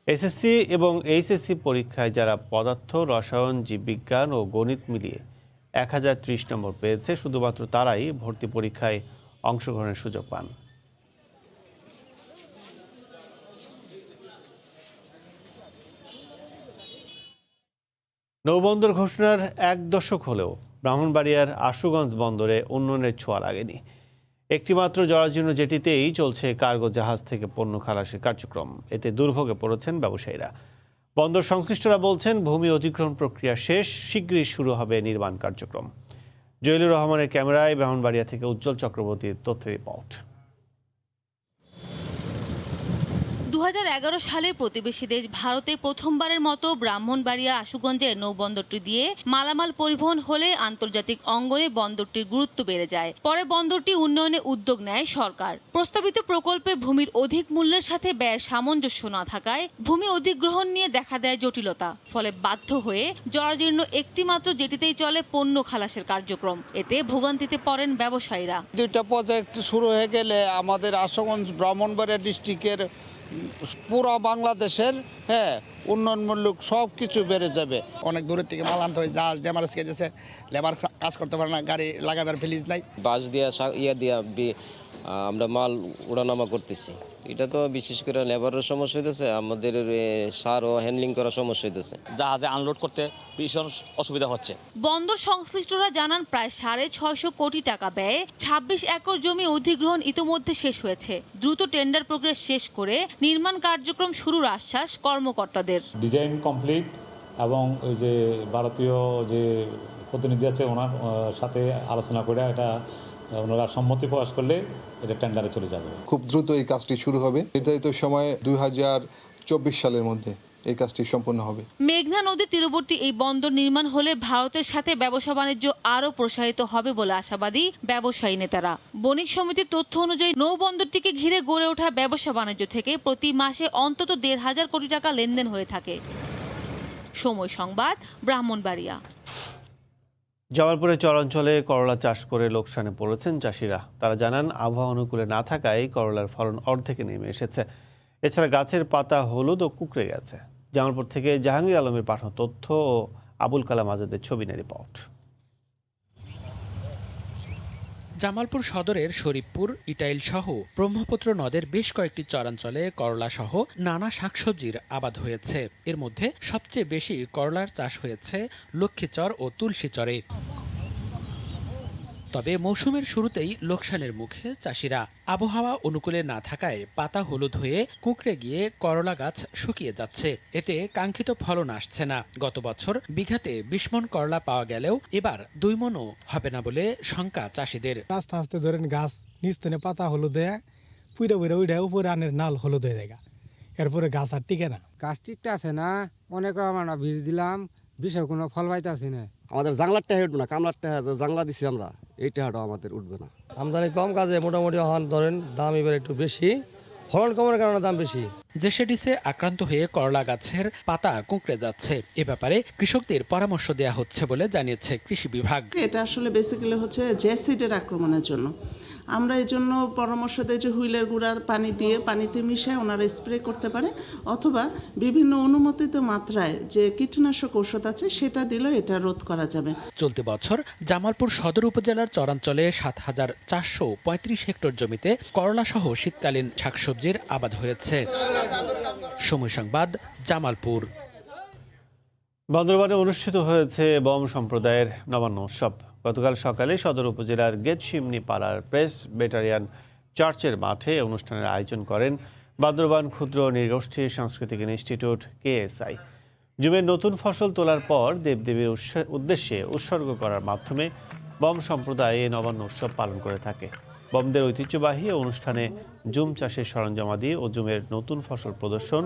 এসএসসি এবং এইচএসসি পরীক্ষায় যারা পদার্থ, রসায়ন, জীববিজ্ঞান ও গণিত মিলিয়ে 1030 নম্বর পেয়েছে, শুধুমাত্র তারাই ভর্তি পরীক্ষায় অংশগ্রহণের সুযোগ পান। নৌবন্দর ঘোষণার 1 দশক হলেও ব্রাহ্মণবাড়িয়ার আশুগঞ্জ বন্দরে উন্নয়নের ছোঁয়া লাগেনি। একটিমাত্র জরাজীর্ণ জেটিতেই চলছে কার্গো জাহাজ থেকে পণ্য খালাসের কার্যক্রম। এতে দুর্ভোগে পড়েছেন ব্যবসায়ীরা। বন্দর সংশ্লিষ্টরা বলছেন, ভূমি অধিগ্রহণ প্রক্রিয়া শেষ, শীঘ্রই শুরু হবে নির্মাণ কার্যক্রম। জহিলুর রহমানের ক্যামেরায় ব্রাহ্মণবাড়িয়া থেকে উজ্জ্বল চক্রবর্তীর তথ্যের রিপোর্ট। 2011 সালে প্রতিবেশী দেশ ভারতে প্রথমবারের মতো ব্রাহ্মণবাড়িয়া আশুগঞ্জের নৌবন্দরটি দিয়ে মালামাল পরিবহন হলে আন্তর্জাতিক অঙ্গনে বন্দরটির গুরুত্ব বেড়ে যায়। পরে বন্দরটি উন্নয়নে উদ্যোগ নেয় সরকার। প্রস্তাবিত প্রকল্পে ভূমির অধিক মূল্যের সাথে ব্যয়ের সামঞ্জস্য না থাকায় ভূমি অধিগ্রহণ নিয়ে দেখা দেয় জটিলতা। ফলে বাধ্য হয়ে জরাজীর্ণ একটিমাত্র জেটিতেই চলে পণ্য খালাসের কার্যক্রম। এতে ভোগান্তিতে পড়েন ব্যবসায়ীরা। 2টা প্রজেক্ট শুরু হয়ে গেলে আমাদের আশুগঞ্জ ব্রাহ্মণবাড়িয়া ডিস্ট্রিক্টের পুরো বাংলাদেশের উন্নয়নমূলক সব কিছু বেড়ে যাবে। অনেক দূরের থেকে মাল আনতে হয়, জাহাজ ড্যামারেজ গেছে, লেবার কাজ করতে পারে না, গাড়ি লাগাবার ফিলিজ নাই। বাঁশ দিয়া ইয়ে দিয়া আমরা মাল ওঠানামা করতেছি। এটা তো বিশেষ করে লেবারের সমস্যা হইতেছে, আমাদের সার ও হ্যান্ডলিং করার সমস্যা হইতেছে। জাহাজে আনলোড করতে ভীষণ অসুবিধা হচ্ছে। বন্দর সংশ্লিষ্টরা জানান প্রায় 650 কোটি টাকা ব্যয়ে 26 একর জমি অধিগ্রহণ ইতোমধ্যে শেষ হয়েছে। দ্রুত টেন্ডার প্রক্রিয়া শেষ করে নির্মাণ কার্যক্রম শুরুর আশ্বাস কর্মকর্তাদের। ডিজাইন কমপ্লিট এবং ওই যে ভারতীয় যে প্রতিনিধি আছে ওনার সাথে আলোচনা করে এটা ওনারা সম্মতি প্রকাশ করলে এটা টেন্ডারে চলে যাবে। খুব দ্রুত এই কাজটি শুরু হবে। নির্ধারিত সময়ে 2024 সালের মধ্যে এই কাজটি সম্পন্ন হবে। মেঘনা নদীর তীরবর্তী এই বন্দর নির্মাণ হলে ভারতের সাথে ব্যবসা বাণিজ্য আরও প্রসারিত হবে বলে আশাবাদী ব্যবসায়ী নেতারা। বণিক সমিতির তথ্য অনুযায়ী নৌবন্দরটিকে ঘিরে গড়ে ওঠা ব্যবসা বাণিজ্য থেকে প্রতি মাসে অন্তত 1,500 কোটি টাকা লেনদেন হয়ে থাকে। সময় সংবাদ, ব্রাহ্মণবাড়িয়া। জামালপুরে চরাঞ্চলে করলা চাষ করে লোকসানে পড়েছেন চাষিরা। তারা জানান আবহাওয়া অনুকূলে না থাকায় করলার ফলন অর্ধেকে নেমে এসেছে। এছাড়া গাছের পাতা হলুদ ও কুঁকড়ে গেছে। জামালপুর থেকে জাহাঙ্গীর আলমের পাঠানো তথ্য ও আবুল কালাম আজাদের ছবি নিয়ে রিপোর্ট। জামালপুর সদরের শরীফপুর, ইটাইল সহ ব্রহ্মপুত্র নদের বেশ কয়েকটি চরাঞ্চলে করলা সহ নানা শাকসবজির আবাদ হয়েছে। এর মধ্যে সবচেয়ে বেশি করলার চাষ হয়েছে লক্ষ্মীচর ও তুলসীচরে। তবে মৌসুমের শুরুতেই লোকসানের মুখে চাষিরা। আবহাওয়া অনুকূলে না থাকায় পাতা হলুদ হয়ে কুঁকড়ে গিয়ে করলা গাছ শুকিয়ে যাচ্ছে। এতে কাঙ্ক্ষিত ফলন আসছে না। গত বছর বিঘাতে 20 মণ করলা পাওয়া গেলেও এবার 2 মণও হবে না বলে শঙ্কা চাষিদের। আস্তে আস্তে ধরেন গাছ নিচতনে পাতা হলুদ হয়ে পুইরা পুইরা উঠে উপরে আনের নাল হলুদ হয়ে যায়, এরপরে গাছ আর টিকে না। গাছ টিকতে আছে না, অনেক আমরা বীজ দিলাম, বিষয় কোনো ফল পাইতে আছে না। আমাদের জাংলারটা উঠবে না, কামলারটা জাংলা দিছি আমরা, এই টাকাটাও আমাদের উঠবে না। আমদানি কম, কাজে মোটামুটি হন ধরেন দাম এবার একটু বেশি, ফলন কমের কারণে দাম বেশি। জেসিডিসে আক্রান্ত হয়ে করলা গাছের পাতা কুঁকড়ে যাচ্ছে। এ ব্যাপারে কৃষকদের পরামর্শ দেওয়া হচ্ছে বলে জানিয়েছে কৃষি বিভাগ। এটা আসলে বেসিক্যালি হচ্ছে জেসিডের আক্রমণের জন্য। আমরা এই জন্য পরামর্শ দিই যে হুইলের গুঁড়ার পানি দিয়ে পানিতে মিশিয়ে ওনারা স্প্রে করতে পারে, অথবা বিভিন্ন অনুমোদিত মাত্রায় যে কীটনাশক ঔষধ আছে সেটা দিলেও এটা রোধ করা যাবে। চলতি বছর জামালপুর সদর উপজেলার চরাঞ্চলে 7,435 হেক্টর জমিতে করলা সহ শীতকালীন শাকসবজির আবাদ হয়েছে। সময় সংবাদ, জামালপুর। বান্দরবানে অনুষ্ঠিত হয়েছে বম সম্প্রদায়ের নবান্ন উৎসব। গতকাল সকালে সদর উপজেলার গেটশিমনি পাড়ার প্রেসবিটারিয়ান চার্চের মাঠে অনুষ্ঠানের আয়োজন করেন বান্দরবান ক্ষুদ্র নৃগোষ্ঠী সাংস্কৃতিক ইনস্টিটিউট কেএসআই। জমির নতুন ফসল তোলার পর দেবদেবীর উদ্দেশ্যে উৎসর্গ করার মাধ্যমে বম সম্প্রদায় এই নবান্ন উৎসব পালন করে থাকে। বমদের ঐতিহ্যবাহী অনুষ্ঠানে জুম চাষের সরঞ্জামাদি ও জুমের নতুন ফসল প্রদর্শন,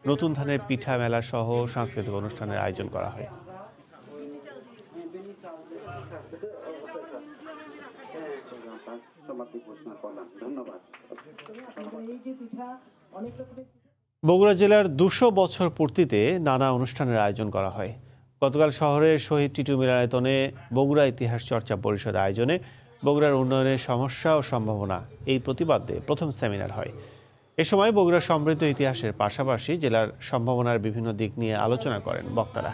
নতুন ধানের পিঠা মেলা সহ সাংস্কৃতিক অনুষ্ঠানের আয়োজন করা হয়। বগুড়া জেলার 200 বছর পূর্তিতে নানা অনুষ্ঠানের আয়োজন করা হয়। গতকাল শহরের শহীদ টিটু মিলনায়তনে বগুড়া ইতিহাস চর্চা পরিষদ আয়োজনে বগুড়ার উন্নয়নের সমস্যা ও সম্ভাবনা এই প্রতিপাদ্যে প্রথম সেমিনার হয়। এ সময় বগুড়ার সমৃদ্ধ ইতিহাসের পাশাপাশি জেলার সম্ভাবনার বিভিন্ন দিক নিয়ে আলোচনা করেন বক্তারা।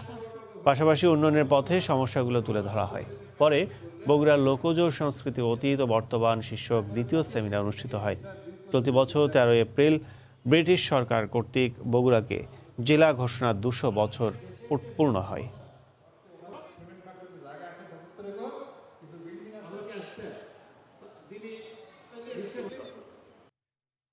পাশাপাশি উন্নয়নের পথে সমস্যাগুলো তুলে ধরা হয়। পরে বগুড়ার লোকজ সংস্কৃতি অতীত ও বর্তমান শীর্ষক দ্বিতীয় সেমিনার অনুষ্ঠিত হয়। প্রতি বছর 13 এপ্রিল ব্রিটিশ সরকার কর্তৃক বগুড়াকে জেলা ঘোষণার 200 বছর পূর্ণ হয়।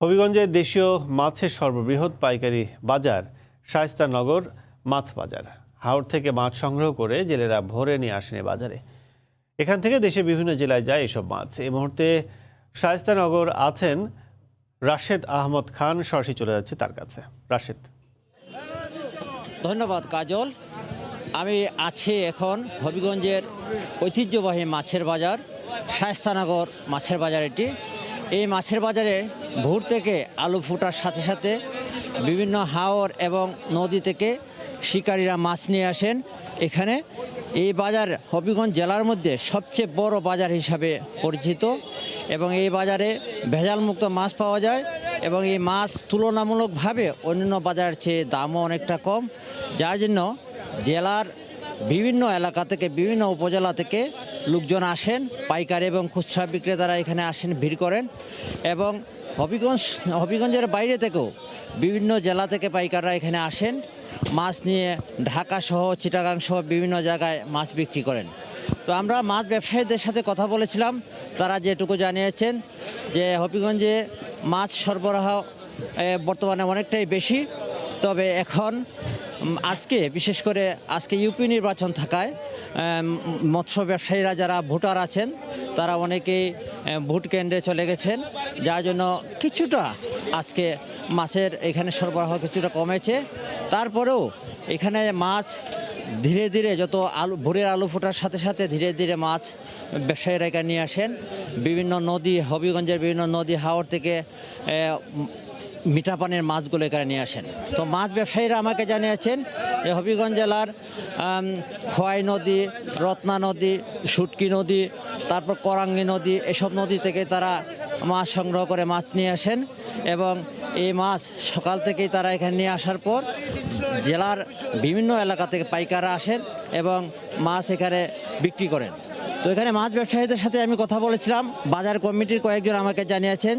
হবিগঞ্জের দেশীয় মাছের সর্ববৃহৎ পাইকারি বাজার শায়েস্তানগর মাছ বাজার। হাওড় থেকে মাছ সংগ্রহ করে জেলেরা ভোরে নিয়ে আসেন বাজারে। এখান থেকে দেশের বিভিন্ন জেলায় যায় এসব মাছ। এই মুহূর্তে শায়েস্তানগর আছেন রাশেদ আহমদ খান, সরাসরি চলে যাচ্ছে তার কাছে। রাশেদ। ধন্যবাদ কাজল। আমি আছি এখন হবিগঞ্জের ঐতিহ্যবাহী মাছের বাজার শায়েস্তানগর মাছের বাজার। এটি এই মাছের বাজারে ভোর থেকে আলু ফুটার সাথে সাথে বিভিন্ন হাওর এবং নদী থেকে শিকারীরা মাছ নিয়ে আসেন এখানে। এই বাজার হবিগঞ্জ জেলার মধ্যে সবচেয়ে বড় বাজার হিসাবে পরিচিত এবং এই বাজারে ভেজালমুক্ত মাছ পাওয়া যায় এবং এই মাছ তুলনামূলকভাবে অন্যান্য বাজারের চেয়ে দামও অনেকটা কম, যার জন্য জেলার বিভিন্ন এলাকা থেকে বিভিন্ন উপজেলা থেকে লোকজন আসেন, পাইকারি এবং খুচরা বিক্রেতারা এখানে আসেন, ভিড় করেন। এবং হবিগঞ্জের বাইরে থেকেও বিভিন্ন জেলা থেকে পাইকাররা এখানে আসেন, মাছ নিয়ে ঢাকা সহ চিটাগাং সহ বিভিন্ন জায়গায় মাছ বিক্রি করেন। তো আমরা মাছ ব্যবসায়ীদের সাথে কথা বলেছিলাম, তারা যেটুকু জানিয়েছেন যে হবিগঞ্জে মাছ সরবরাহ বর্তমানে অনেকটাই বেশি। তবে এখন আজকে বিশেষ করে আজকে ইউপি নির্বাচন থাকায় মৎস্য ব্যবসায়ীরা যারা ভোটার আছেন তারা অনেকেই ভোট কেন্দ্রে চলে গেছেন, যার জন্য কিছুটা আজকে মাছের এখানে সরবরাহ কিছুটা কমেছে। তারপরেও এখানে মাছ ধীরে ধীরে যত ভোরের আলু ফোটার সাথে সাথে ধীরে ধীরে মাছ ব্যবসায়ীরা এখানে নিয়ে আসেন। বিভিন্ন নদী, হবিগঞ্জের বিভিন্ন নদী হাওর থেকে মিঠা পানির মাছগুলো এখানে নিয়ে আসেন। তো মাছ ব্যবসায়ীরা আমাকে জানিয়েছেন যে হবিগঞ্জ জেলার খোয়াই নদী, রত্না নদী, সুটকি নদী, তারপর করাঙ্গি নদী, এসব নদী থেকে তারা মাছ সংগ্রহ করে মাছ নিয়ে আসেন এবং এই মাছ সকাল থেকেই তারা এখানে নিয়ে আসার পর জেলার বিভিন্ন এলাকা থেকে পাইকাররা আসেন এবং মাছ এখানে বিক্রি করেন। তো এখানে মাছ ব্যবসায়ীদের সাথে আমি কথা বলেছিলাম, বাজার কমিটির কয়েকজন আমাকে জানিয়েছেন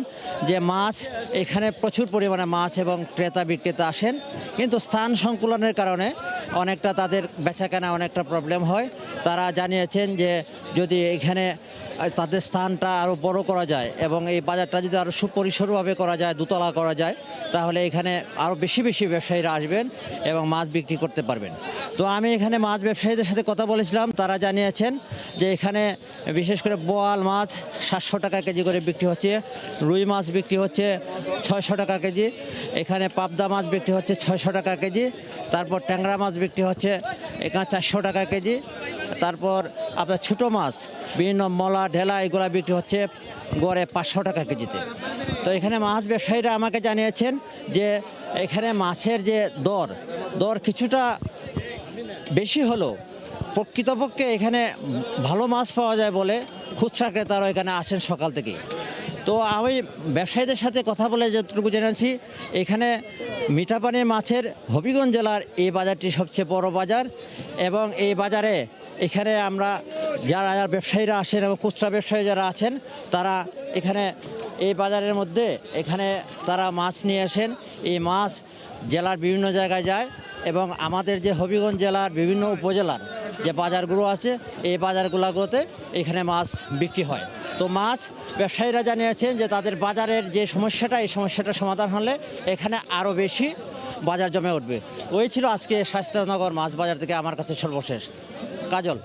যে মাছ এখানে প্রচুর পরিমাণে মাছ এবং ক্রেতা বিক্রেতা আসেন, কিন্তু স্থান সংকুলনের কারণে অনেকটা তাদের বেচাকেনা অনেকটা প্রবলেম হয়। তারা জানিয়েছেন যে যদি এখানে তাদের স্থানটা আরও বড় করা যায় এবং এই বাজারটা যদি আরও সুপরিসরভাবে করা যায়, দোতলা করা যায়, তাহলে এখানে আরও বেশি বেশি ব্যবসায়ীরা আসবেন এবং মাছ বিক্রি করতে পারবেন। তো আমি এখানে মাছ ব্যবসায়ীদের সাথে কথা বলেছিলাম, তারা জানিয়েছেন যে এখানে বিশেষ করে বোয়াল মাছ 700 টাকা কেজি করে বিক্রি হচ্ছে, রুই মাছ বিক্রি হচ্ছে 600 টাকা কেজি, এখানে পাবদা মাছ বিক্রি হচ্ছে 600 টাকা কেজি, তারপর ট্যাংরা মাছ বিক্রি হচ্ছে এখানে 400 টাকা কেজি, তারপর আপনার ছোটো মাছ বিভিন্ন মলা ঢেলা এগুলা বিক্রি হচ্ছে গড়ে 500 টাকা কেজিতে। তো এখানে মাছ ব্যবসায়ীরা আমাকে জানিয়েছেন যে এখানে মাছের যে দর কিছুটা বেশি হলো, প্রকৃতপক্ষে এখানে ভালো মাছ পাওয়া যায় বলে খুচরা ক্রেতারা এখানে আসেন সকাল থেকেই। তো আমি ব্যবসায়ীদের সাথে কথা বলে যতটুকু জেনেছি, এখানে মিঠাপানির মাছের হবিগঞ্জ জেলার এই বাজারটি সবচেয়ে বড় বাজার এবং এই বাজারে এখানে আমরা যারা ব্যবসায়ীরা আসেন এবং খুচরা ব্যবসায়ী যারা আছেন তারা এখানে এই বাজারের মধ্যে এখানে তারা মাছ নিয়ে আসেন। এই মাছ জেলার বিভিন্ন জায়গায় যায় এবং আমাদের যে হবিগঞ্জ জেলার বিভিন্ন উপজেলার যে বাজারগুলো আছে এই বাজারগুলোতে এখানে মাছ বিক্রি হয়। তো মাছ ব্যবসায়ীরা জানিয়েছেন যে তাদের বাজারের যে সমস্যাটা, এই সমস্যাটা সমাধান হলে এখানে আরও বেশি বাজার জমে উঠবে। ওই ছিল আজকে শায়েস্তানগর মাছ বাজার থেকে আমার কাছে সর্বশেষ। কাজল।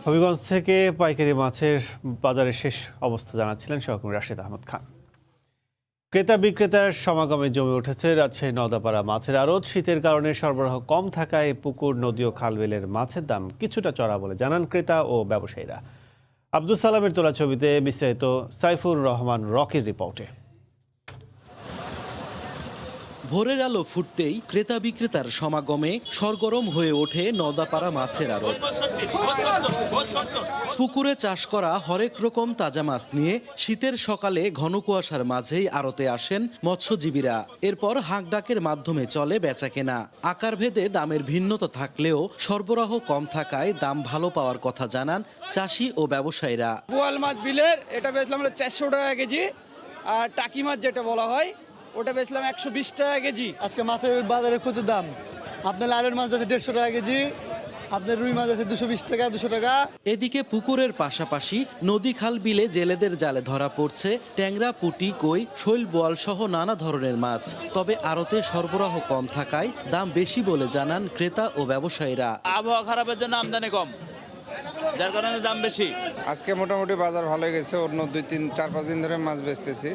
হবিগঞ্জ থেকে পাইকারি মাছের বাজারের শেষ অবস্থা জানাচ্ছিলেন সহকর্মী রাশেদ আহমদ খান। ক্রেতা বিক্রেতার সমাগমে জমে উঠেছে রাজশাহী নওদাপাড়া মাছের আড়ত। শীতের কারণে সরবরাহ কম থাকায় পুকুর, নদী ও খালবিলের মাছের দাম কিছুটা চড়া বলে জানান ক্রেতা ও ব্যবসায়ীরা। আব্দুল সালামের তোলা ছবিতে বিস্তারিত সাইফুর রহমান রকির রিপোর্টে। ভোরের আলো ফুটতেই ক্রেতা বিক্রেতার সমাগমে সরগরম হয়ে ওঠে নওদাপাড়া মাছের আড়ত। পুকুরে চাষ করা হরেক রকম তাজা মাছ নিয়ে শীতের সকালে ঘন কুয়াশার মাঝেই আড়তে আসেন মৎস্যজীবীরা। এরপর হাঁকডাকের মাধ্যমে চলে বেচাকেনা। আকার ভেদে দামের ভিন্নতা থাকলেও সরবরাহ কম থাকায় দাম ভালো পাওয়ার কথা জানান চাষি ও ব্যবসায়ীরা। বোয়াল মাছ বিলের এটা বেচলাম 400 টাকা কেজি, আর টাকি মাছ যেটা বলা হয় ওটা বেচলাম 120 টাকা কেজি। আজকে মাছের বাজারে প্রচুর দাম। আপনার লালের মাছ আছে 150 টাকা কেজি, আপনার রুই মাছ আছে 220 টাকা, 200 টাকা। এদিকে পুকুরের পাশাপাশি নদী খাল বিলে জেলেদের জালে ধরা পড়ছে ট্যাংরা, পুঁটি, কই, শৈল, বোয়াল সহ নানা ধরনের মাছ। তবে আড়তে সরবরাহ কম থাকায় দাম বেশি বলে জানান ক্রেতা ও ব্যবসায়ীরা। আবহাওয়া খারাপের জন্য আমদানি কম, যার কারণে দাম বেশি। আজকে মোটামুটি বাজার ভালো গেছে, অন্য 2-3-4-5 দিন ধরে মাছ বেচতেছি।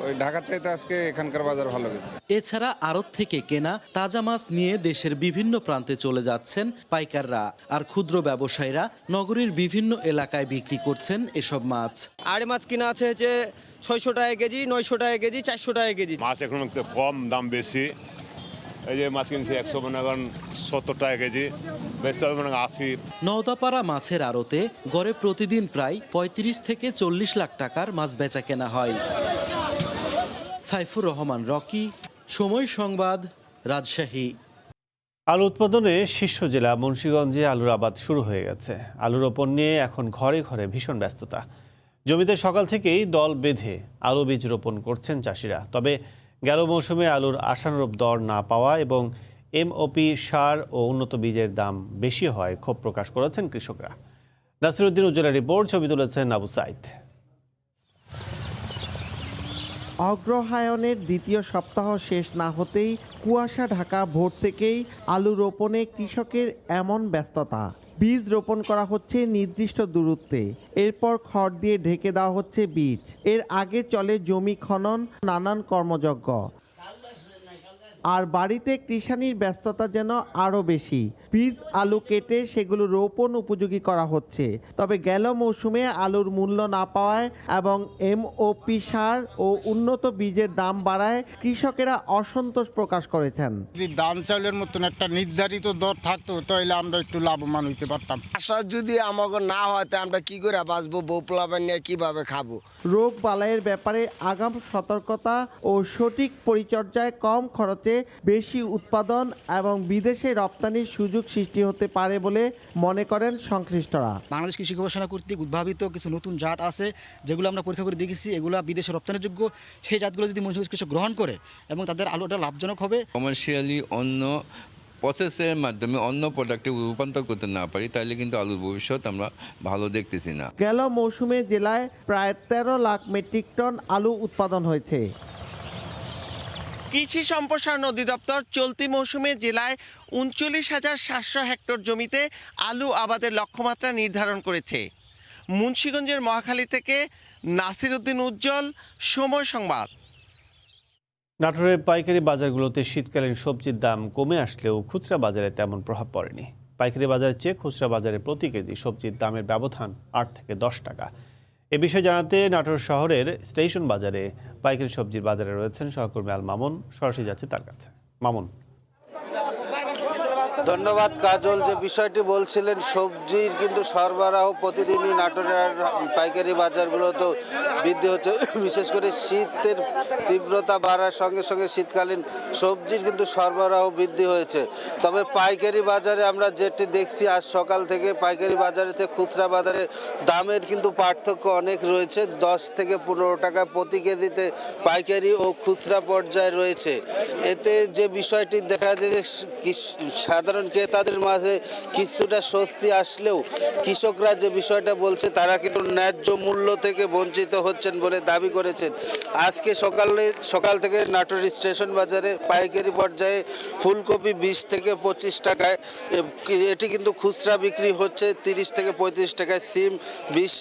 ওই ঢাকার চাইতে আজকে এখানকার বাজার ভালো গেছে। এছাড়া আড়ত থেকে কেনা তাজা মাছ নিয়ে দেশের বিভিন্ন প্রান্তে চলে যাচ্ছেন পাইকাররা, আর ক্ষুদ্র ব্যবসায়ীরা নগরীর বিভিন্ন এলাকায় বিক্রি করছেন এসব মাছ। আড়ে মাছ কিনা আছে হচ্ছে 600 টাকা কেজি, 900 টাকা কেজি, 400 টাকা কেজি। মাছ এখন কম, দাম বেশি। এই যে মাছ কিনছি 170 টাকা কেজি, বেচতে হবে 80। নওদাপাড়া মাছের আড়তে গড়ে প্রতিদিন প্রায় 35 থেকে 40 লাখ টাকার মাছ বেচা কেনা হয়। সাইফুর রহমান রকি, সময় সংবাদ, রাজশাহী। আলু উৎপাদনে শীর্ষ জেলা মুন্সিগঞ্জে আলুর আবাদ শুরু হয়ে গেছে। আলু রোপণ নিয়ে এখন ঘরে ঘরে ভীষণ ব্যস্ততা। জমিতে সকাল থেকেই দল বেঁধে আলু বীজ রোপণ করছেন চাষিরা। তবে গেল মৌসুমে আলুর আশানুরূপ দর না পাওয়া এবং এমওপি সার ও উন্নত বীজের দাম বেশি হওয়ায় ক্ষোভ প্রকাশ করেছেন কৃষকরা। নাসিরউদ্দিন উজ্জ্বলের রিপোর্ট, ছবি তুলেছেন আবু সাইদ। অগ্রহায়ণের দ্বিতীয় সপ্তাহ শেষ না হতেই কুয়াশা ঢাকা ভোর থেকেই আলু রোপণে কৃষকের এমন ব্যস্ততা। বীজ রোপণ করা হচ্ছে নির্দিষ্ট দূরত্বে, এরপর খড় দিয়ে ঢেকে দেওয়া হচ্ছে বীজ। এর আগে চলে জমি খনন, নানান কর্মযজ্ঞ। আর বাড়িতে কৃষানির ব্যস্ততা যেন আরও বেশি। বীজ আলু কেটে সেগুলো রোপণ উপযোগী করা হচ্ছে। তবে গেল মৌসুমে আলুর মূল্য না পাওয়ায় এবং এমওপি সার ও উন্নত বীজের দাম বাড়ায় কৃষকেরা অসন্তোষ প্রকাশ করেছেন। যদি ধান চাউলের মতন একটা নির্ধারিত দর থাকতো তাহলে আমরা একটু লাভবান হইতে পারতাম। আশা যদি আমাকে না হয় আমরা কি করে বাঁচবো, বউ পোলাপান নিয়ে কিভাবে খাবো? রোগ বালাইয়ের ব্যাপারে আগাম সতর্কতা ও সঠিক পরিচর্যায় কম খরচে বেশি উৎপাদন এবং বিদেশে রপ্তানির সুযোগ সৃষ্টি হতে পারে বলে মনে করেন সংশ্লিষ্টরা। বাংলাদেশ কৃষি গবেষণা কর্তৃক উদ্ভাবিত কিছু নতুন জাত আছে যেগুলো আমরা পরীক্ষা করে দেখেছি, এগুলো বিদেশে রপ্তানির যোগ্য। সেই জাতগুলো যদি মুন্সিগঞ্জ কৃষক গ্রহণ করে এবং তাদের আলুটা লাভজনক হবে। কমার্শিয়ালি অন্য প্রসেসের মাধ্যমে অন্য প্রোডাক্টে রূপান্তর করতে না পারি তাহলে কিন্তু আলুর ভবিষ্যৎ আমরা ভালো দেখতেছি না। গেল মৌসুমে জেলায় প্রায় 13 লাখ মেট্রিক টন আলু উৎপাদন হয়েছে। কৃষি সম্প্রসারণ অধিদপ্তর চলতি মৌসুমে জেলায় 39,700 হেক্টর জমিতে আলু আবাদের লক্ষ্যমাত্রা নির্ধারণ করেছে। মুন্সিগঞ্জের মহাখালী থেকে নাসিরউদ্দিন উজ্জ্বল, সময় সংবাদ। নাটোরের পাইকারি বাজারগুলোতে শীতকালীন সবজির দাম কমে আসলেও খুচরা বাজারে তেমন প্রভাব পড়েনি। পাইকারি বাজারের চেয়ে খুচরা বাজারে প্রতি কেজি সবজির দামের ব্যবধান 8 থেকে 10 টাকা। এ বিষয়ে জানাতে নাটোর শহরের স্টেশন বাজারে পাইকারি সবজির বাজারে রয়েছেন সহকর্মী আল মামুন। সরাসরি যাচ্ছে তার কাছে। মামুন। ধন্যবাদ কাজল। যে বিষয়টি বলছিলেন, সবজির কিন্তু সরবরাহ প্রতিদিনই নাটোরের পাইকারি বাজারগুলোতে বৃদ্ধি হচ্ছে। বিশেষ করে শীতের তীব্রতা বাড়ার সঙ্গে সঙ্গে শীতকালীন সবজির কিন্তু সরবরাহ বৃদ্ধি হয়েছে। তবে পাইকারি বাজারে আমরা যেটি দেখছি আজ সকাল থেকে পাইকারি বাজারে খুচরা বাজারে দামের কিন্তু পার্থক্য অনেক রয়েছে। 10 থেকে 15 টাকা প্রতি কেজিতে পাইকারি ও খুচরা পর্যায়ে রয়েছে। এতে যে বিষয়টি দেখা যায় যে সাধারণ ক্রেতাদের মাঝে কিছুটা স্বস্তি আসলেও কৃষকরা যে বিষয়টা বলছে তারা কিন্তু ন্যায্য মূল্য থেকে বঞ্চিত হচ্ছেন বলে দাবি করেছেন। আজকে সকাল থেকে নাটোর স্টেশন বাজারে পাইকারি পর্যায়ে ফুলকপি 20 থেকে 25 টাকায়, এটি কিন্তু খুচরা বিক্রি হচ্ছে 30 থেকে 35 টাকায়। সিম 20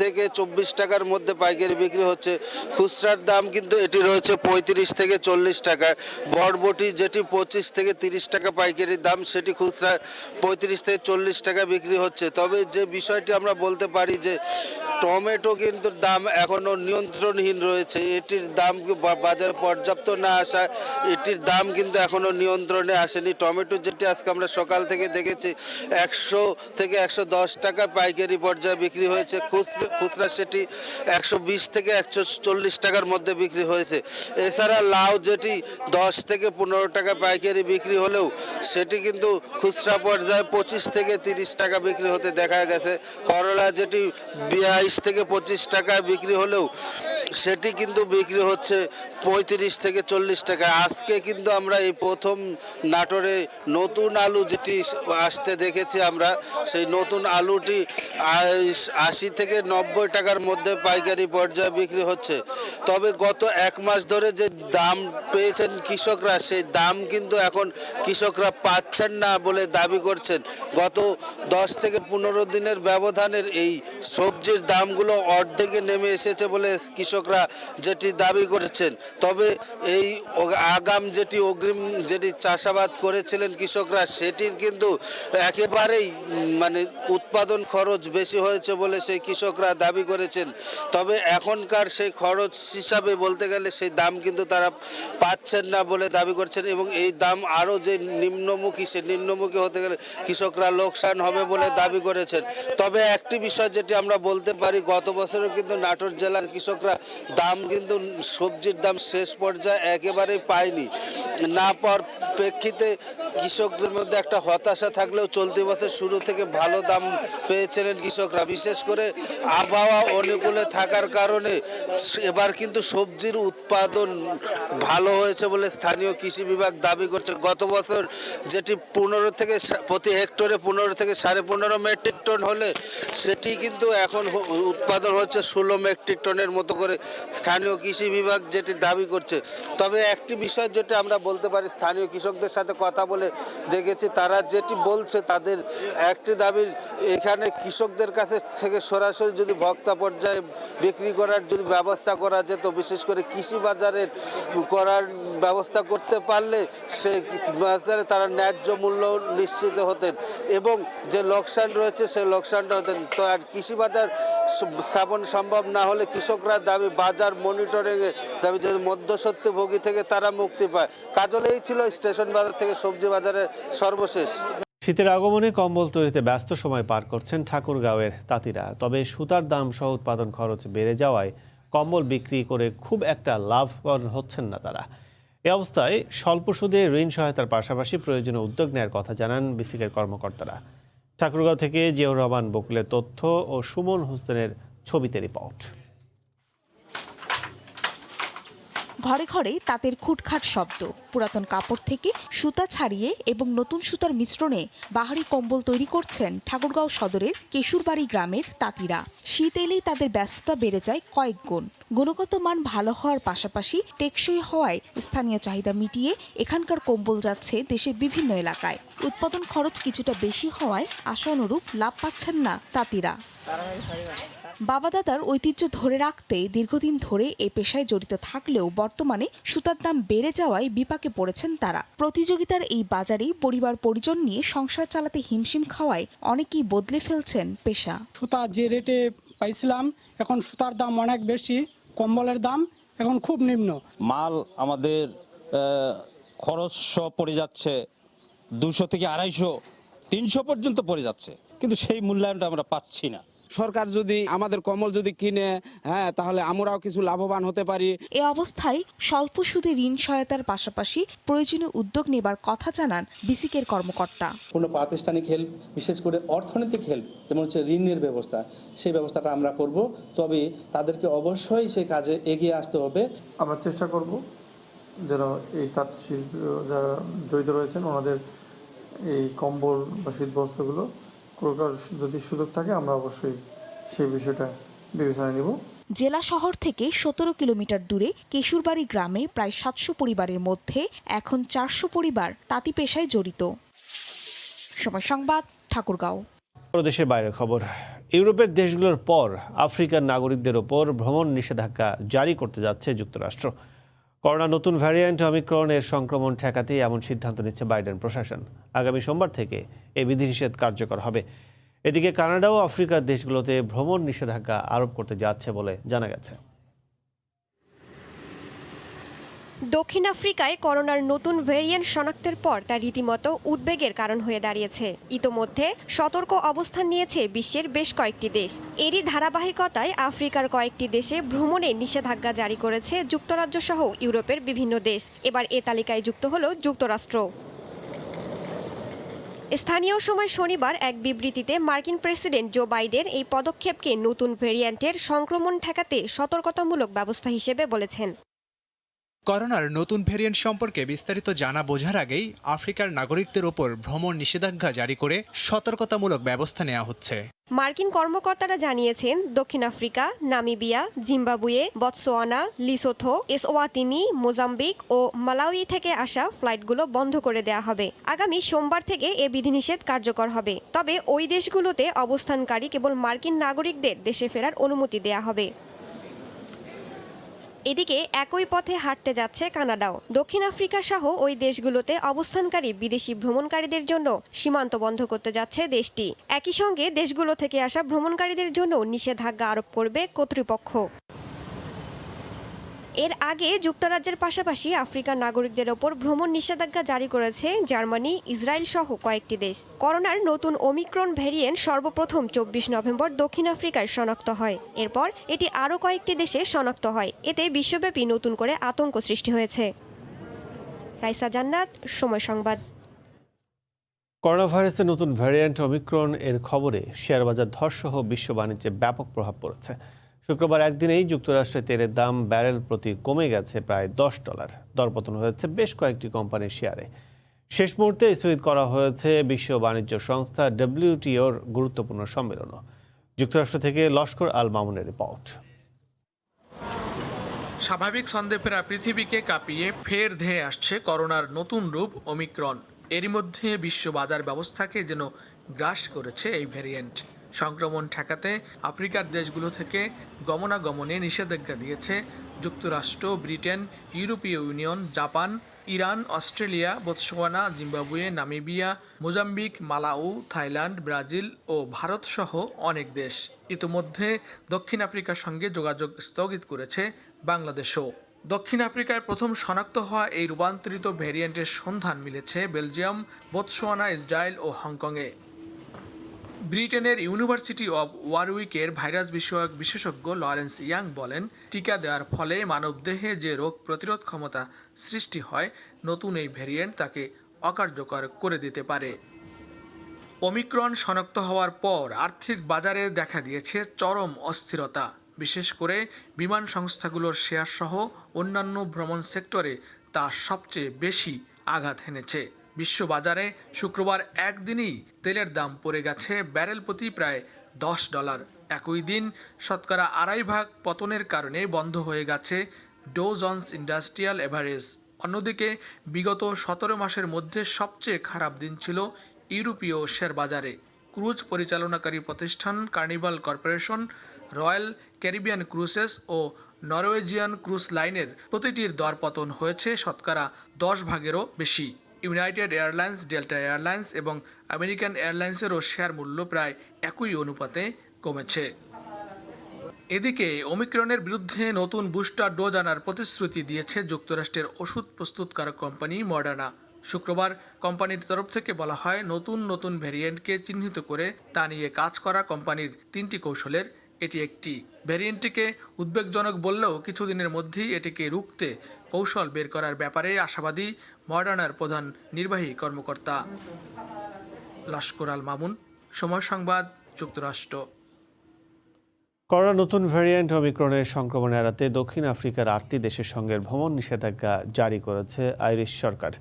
থেকে 24 টাকার মধ্যে পাইকারি বিক্রি হচ্ছে। খুচরার দাম কিন্তু এটি রয়েছে 35 থেকে 40 টাকায়। বরবটি যেটি 25 থেকে 30 টাকা পাইকারি দাম, সেটি খুচরা 35 থেকে 40 টাকা বিক্রি হচ্ছে। তবে যে বিষয়টি আমরা বলতে পারি যে টমেটো কিন্তু দাম এখনো নিয়ন্ত্রণহীন রয়েছে। এটির দাম বাজারে পর্যাপ্ত না আসা, এটির দাম কিন্তু এখনো নিয়ন্ত্রণে আসেনি। টমেটো যেটি আজকে আমরা সকাল থেকে দেখেছি 100 থেকে 110 টাকা পাইকারি পর্যায়ে বিক্রি হয়েছে। খুচরা সেটি 120 থেকে 140 টাকার মধ্যে বিক্রি হয়েছে। এছাড়া লাউ যেটি 10 থেকে 15 টাকা পাইকারি বিক্রি হলেও সেটি কিন্তু খুচরা পর্যায়ে 25 থেকে 30 টাকা বিক্রি হতে দেখা গেছে। করলা যেটি 22 থেকে 25 টাকায় বিক্রি হলেও সেটি কিন্তু বিক্রি হচ্ছে 35 থেকে 40 টাকা। আজকে কিন্তু আমরা এই প্রথম নাটোরে নতুন আলু যেটি আসতে দেখেছি আমরা, সেই নতুন আলুটি 80 থেকে 90 টাকার মধ্যে পাইকারি পর্যায়ে বিক্রি হচ্ছে। তবে গত 1 মাস ধরে যে দাম পেয়েছেন কৃষকরা, সেই দাম কিন্তু এখন কৃষকরা পাচ্ছেন না বলে দাবি করছেন। গত 10 থেকে 15 দিনের ব্যবধানের এই সবজির দামগুলো অর্ধেকে নেমে এসেছে বলে কৃষকরা যেটি দাবি করেছেন। তবে এই আগাম যেটি অগ্রিম যেটি চাষাবাদ করেছিলেন কৃষকরা, সেটির কিন্তু একেবারেই উৎপাদন খরচ বেশি হয়েছে বলে সেই কৃষকরা দাবি করেছেন। তবে এখনকার সেই খরচ হিসাবে বলতে গেলে সেই দাম কিন্তু তারা পাচ্ছেন না বলে দাবি করছেন এবং এই দাম আরও যে নিম্নমুখী, সে নিম্নমুখী হতে গেলে কৃষকরা লোকসান হবে বলে দাবি করেছেন। তবে একটি বিষয় যেটি আমরা বলতে পারি, গত বছরও কিন্তু নাটোর জেলার কৃষকরা দাম কিন্তু সবজির দাম শেষ পর্যায়ে একেবারেই পায়নি, না পাওয়ার প্রেক্ষিতে কৃষকদের মধ্যে একটা হতাশা থাকলেও চলতি বছর শুরু থেকে ভালো দাম পেয়েছিলেন কৃষকরা। বিশেষ করে আবহাওয়া অনুকূলে থাকার কারণে এবার কিন্তু সবজির উৎপাদন ভালো হয়েছে বলে স্থানীয় কৃষি বিভাগ দাবি করছে। গত বছর যেটি প্রতি হেক্টরে 15 থেকে 15.5 মেট্রিক টন হলে সেটি কিন্তু এখন উৎপাদন হচ্ছে 16 মেট্রিক টনের মতো করে স্থানীয় কৃষি বিভাগ যেটি দাবি করছে। তবে একটি বিষয় যেটা আমরা বলতে পারি, স্থানীয় কৃষকদের সাথে কথা বলে দেখেছি, তারা যেটি বলছে তাদের একটি দাবি, এখানে কৃষকদের কাছে থেকে সরাসরি যদি ভোক্তা পর্যায়ে বিক্রি করার যদি ব্যবস্থা করা যেত, বিশেষ করে কৃষি বাজারের করার ব্যবস্থা করতে পারলে সে বাজারে তারা ন্যায্য মূল্য নিশ্চিত হতেন এবং যে লোকসান রয়েছে সেই লোকসানটা হতেন। তো আর কৃষি বাজার স্থাপন সম্ভব না হলে কৃষকরা দাবি বাজার মনিটরিংয়ে দাবি যে মধ্যস্বত্বভোগী থেকে তারা মুক্তি পায়। কাজল, এই ছিল স্টেশন বাজার থেকে সবজি বাজারের সর্বশেষ। শীতের আগমনে কম্বল তৈরিতে ব্যস্ত সময় পার করছেন ঠাকুরগাঁওয়ের তাঁতিরা। তবে সুতার দাম সহ উৎপাদন খরচ বেড়ে যাওয়ায় কম্বল বিক্রি করে খুব একটা লাভবান হচ্ছেন না তারা। এ অবস্থায় স্বল্প সুদে ঋণ সহায়তার পাশাপাশি প্রয়োজনীয় উদ্যোগ নেওয়ার কথা জানান বিসিকের কর্মকর্তারা। ঠাকুরগাঁও থেকে জিয়াউর রহমান বকুলের তথ্য ও সুমন হোসেনের ছবিতে রিপোর্ট। ঘরে ঘরে তাঁতের খুটখাট শব্দ, পুরাতন কাপড় থেকে সুতা ছাড়িয়ে এবং নতুন সুতার মিশ্রণে বাহারি কম্বল তৈরি করছেন ঠাকুরগাঁও সদরের কেশুরবাড়ি গ্রামের তাঁতিরা। শীত এলেই তাদের ব্যস্ততা বেড়ে যায় কয়েক গুণ। গুণগত মান ভালো হওয়ার পাশাপাশি টেকসই হওয়ায় স্থানীয় চাহিদা মিটিয়ে এখানকার কম্বল যাচ্ছে দেশের বিভিন্ন এলাকায়। উৎপাদন খরচ কিছুটা বেশি হওয়ায় আশানুরূপ লাভ পাচ্ছেন না তাঁতিরা। বাবা দাদার ঐতিহ্য ধরে রাখতে দীর্ঘদিন ধরে এ পেশায় জড়িত থাকলেও বর্তমানে সুতার দাম বেড়ে যাওয়ায় বিপাকে পড়েছেন তারা। প্রতিযোগিতার এই বাজারেই পরিবার পরিজন নিয়ে সংসার চালাতে হিমশিম খাওয়ায় অনেকেই বদলে ফেলছেন পেশা। সুতা যে রেটে পাইছিলাম এখন সুতার দাম অনেক বেশি, কম্বলের দাম এখন খুব নিম্ন। মাল আমাদের খরচ পড়ে যাচ্ছে 200 থেকে 250, 300 পর্যন্ত পড়ে যাচ্ছে, কিন্তু সেই মূল্যায়নটা আমরা পাচ্ছি না। সরকার যদি আমাদের কম্বল যদি কিনে, তাহলে আমরাও কিছু লাভবান হতে পারি। এ অবস্থায় স্বল্প সুদে ঋণ সহায়তার পাশাপাশি প্রয়োজনীয় উদ্যোগ নেবার কথা জানান বিসিকের কর্মকর্তা। কোনো প্রাতিষ্ঠানিক হেল্প, বিশেষ করে অর্থনৈতিক হেল্প, যেমন হচ্ছে ঋণের ব্যবস্থা, সেই ব্যবস্থাটা আমরা করব। তবে তাদেরকে অবশ্যই সেই কাজে এগিয়ে আসতে হবে। আমরা চেষ্টা করব যেন এই তাঁত শিল্প যারা জড়িত রয়েছেন ওনাদের এই কম্বল বা শীতবস্ত্রগুলো যদি সুযোগ থাকে আমরা অবশ্যই সেই বিষয়টা বিবেচনায় নিব। জেলা শহর থেকে 17 কিলোমিটার দূরে কেশুরবাড়ি গ্রামে প্রায় 700 পরিবারের মধ্যে এখন 400 পরিবার তাঁতি পেশায় জড়িত। সময় সংবাদ, ঠাকুরগাঁও। দেশের বাইরের খবর। ইউরোপের দেশগুলোর পর আফ্রিকার নাগরিকদের ওপর ভ্রমণ নিষেধাজ্ঞা জারি করতে যাচ্ছে যুক্তরাষ্ট্র। করোনা নতুন ভ্যারিয়েন্ট অমিক্রন এর সংক্রমণ ঠেকাতে এমন সিদ্ধান্ত নিচ্ছে বাইডেন প্রশাসন। আগামী সোমবার থেকে এই বিধিনিষেধ কার্যকর হবে। এদিকে কানাডাও আফ্রিকার দেশগুলোতে ভ্রমণ নিষেধাজ্ঞা আরোপ করতে যাচ্ছে বলে জানা গেছে। দক্ষিণ আফ্রিকায় করোনার নতুন ভেরিয়েন্ট শনাক্তের পর তা রীতিমতো উদ্বেগের কারণ হয়ে দাঁড়িয়েছে। ইতোমধ্যে সতর্ক অবস্থান নিয়েছে বিশ্বের বেশ কয়েকটি দেশ। এরই ধারাবাহিকতায় আফ্রিকার কয়েকটি দেশে ভ্রমণে নিষেধাজ্ঞা জারি করেছে যুক্তরাজ্য সহ ইউরোপের বিভিন্ন দেশ। এবার এ তালিকায় যুক্ত হল যুক্তরাষ্ট্র। স্থানীয় সময় শনিবার এক বিবৃতিতে মার্কিন প্রেসিডেন্ট জো বাইডেন এই পদক্ষেপকে নতুন ভেরিয়েন্টের সংক্রমণ ঠেকাতে সতর্কতামূলক ব্যবস্থা হিসেবে বলেছেন। করোনার নতুন ভেরিয়েন্ট সম্পর্কে বিস্তারিত জানা বোঝার আগেই আফ্রিকার নাগরিকদের ওপর ভ্রমণ নিষেধাজ্ঞা জারি করে সতর্কতামূলক ব্যবস্থা নেওয়া হচ্ছে। মার্কিন কর্মকর্তারা জানিয়েছেন দক্ষিণ Africa, Namibia, Zimbabwe, Botswana, Lesotho, Eswatini, Mozambique ও মালাউই থেকে আসা ফ্লাইটগুলো বন্ধ করে দেওয়া হবে। আগামী সোমবার থেকে এ বিধিনিষেধ কার্যকর হবে। তবে ওই দেশগুলোতে অবস্থানকারী কেবল মার্কিন নাগরিকদের দেশে ফেরার অনুমতি দেওয়া হবে। এদিকে একই পথে হাঁটতে যাচ্ছে কানাডাও। দক্ষিণ আফ্রিকা সহ ওই দেশগুলোতে অবস্থানকারী বিদেশি ভ্রমণকারীদের জন্য সীমান্ত বন্ধ করতে যাচ্ছে দেশটি। একই সঙ্গে দেশগুলো থেকে আসা ভ্রমণকারীদের জন্য নিষেধাজ্ঞা আরোপ করবে কর্তৃপক্ষ। এর আগে যুক্তরাজ্যের পাশাপাশি আফ্রিকার নাগরিকদের ওপর ভ্রমণ নিষেধাজ্ঞা জারি করেছে জার্মানি, ইসরায়েল সহ কয়েকটি দেশ। করোনার নতুন ওমিক্রন ভ্যারিয়েন্ট সর্বপ্রথম 24 নভেম্বর দক্ষিণ আফ্রিকায় শনাক্ত হয়। এরপর এটি আরও কয়েকটি দেশে শনাক্ত হয়। এতে বিশ্বব্যাপী নতুন করে আতঙ্ক সৃষ্টি হয়েছে। রাইসা জান্নাত, সময় সংবাদ। করোনা ভাইরাসের নতুন ভ্যারিয়েন্ট ওমিক্রন এর খবরে শেয়ারবাজার ধসসহ বিশ্ব বাণিজ্যে ব্যাপক প্রভাব পড়েছে। শুক্রবার একদিনেই যুক্তরাষ্ট্রে তেলের দাম ব্যারেল প্রতি কমে গেছে প্রায় $10। দরপতন হয়েছে বেশ কয়েকটি কোম্পানির শেয়ারে। শেষ মুহূর্তে স্থগিত করা হয়েছে বিশ্ব বাণিজ্য সংস্থা WTOর গুরুত্বপূর্ণ সম্মেলনও। যুক্তরাষ্ট্র থেকে লস্কর আল মামুনের রিপোর্ট। স্বাভাবিক ছন্দে ফেরা পৃথিবীকে কাঁপিয়ে ফের ধেয়ে আসছে করোনার নতুন রূপ ওমিক্রন। এরই মধ্যে বিশ্ব বাজার ব্যবস্থাকে যেন গ্রাস করেছে এই ভ্যারিয়েন্ট। সংক্রমণ ঠেকাতে আফ্রিকার দেশগুলো থেকে গমনাগমনে নিষেধাজ্ঞা দিয়েছে যুক্তরাষ্ট্র, ব্রিটেন, ইউরোপীয় union, Japan, Iran, Australia, Botswana, Zimbabwe, Namibia, Mozambique, Malawi, Thailand, Brazil ও ভারত সহ অনেক দেশ। ইতোমধ্যে দক্ষিণ আফ্রিকার সঙ্গে যোগাযোগ স্থগিত করেছে বাংলাদেশও। দক্ষিণ আফ্রিকায় প্রথম শনাক্ত হওয়া এই রূপান্তরিত ভ্যারিয়েন্টের সন্ধান মিলেছে বেলজিয়াম, বোতসোয়ানা, ইসরায়েল ও হংকংয়ে। ব্রিটেনের ইউনিভার্সিটি অব ওয়ারউইকের ভাইরাস বিষয়ক বিশেষজ্ঞ লরেন্স ইয়াং বলেন, টিকা দেওয়ার ফলে মানবদেহে যে রোগ প্রতিরোধ ক্ষমতা সৃষ্টি হয়, নতুন এই ভ্যারিয়েন্ট তাকে অকার্যকর করে দিতে পারে। ওমিক্রন শনাক্ত হওয়ার পর আর্থিক বাজারে দেখা দিয়েছে চরম অস্থিরতা। বিশেষ করে বিমান সংস্থাগুলোর শেয়ার সহ অন্যান্য ভ্রমণ সেক্টরে তা সবচেয়ে বেশি আঘাত হেনেছে। বিশ্ববাজারে শুক্রবার একদিনই তেলের দাম পড়ে গেছে ব্যারেল প্রতি প্রায় $10। একই দিন শতকরা 2.5 পতনের কারণে বন্ধ হয়ে গেছে ডো জন্স ইন্ডাস্ট্রিয়াল এভারেজ। অন্যদিকে বিগত 17 মাসের মধ্যে সবচেয়ে খারাপ দিন ছিল ইউরোপীয় শেয়ার বাজারে। ক্রুজ পরিচালনাকারী প্রতিষ্ঠান Carnival Corporation, Royal Caribbean Cruises ও নরওয়েজিয়ান ক্রুজ লাইনের প্রতিটির দরপতন হয়েছে শতকরা 10%-এরও বেশি। ইউনাইটেড এয়ারলাইন্স, ডেল্টা এয়ারলাইন্স এবং আমেরিকান এয়ারলাইন্সেরও শেয়ার মূল্য প্রায় একই অনুপাতে কমেছে। এদিকে ওমিক্রনের বিরুদ্ধে নতুন বুস্টার ডোজ আনার প্রতিশ্রুতি দিয়েছে যুক্তরাষ্ট্রের ওষুধ প্রস্তুতকারক কোম্পানি মডার্না। শুক্রবার কোম্পানির তরফ থেকে বলা হয়, নতুন ভ্যারিয়েন্টকে চিহ্নিত করে তা নিয়ে কাজ করা কোম্পানির 3টি কৌশলের এটি একটি। ভ্যারিয়েন্টটিকে উদ্বেগজনক বললেও কিছুদিনের মধ্যেই এটিকে রুখতে কৌশল বের করার ব্যাপারে আশাবাদী মডার্নার প্রধান নির্বাহী কর্মকর্তা। লস্কর আল মামুন, সময় সংবাদ, যুক্তরাষ্ট্র। করোনা নতুন ভ্যারিয়েন্ট ওমিক্রনের সংক্রমণ এড়াতে দক্ষিণ আফ্রিকার 8টি দেশের সঙ্গে ভ্রমণ নিষেধাজ্ঞা জারি করেছে আইরিশ সরকার।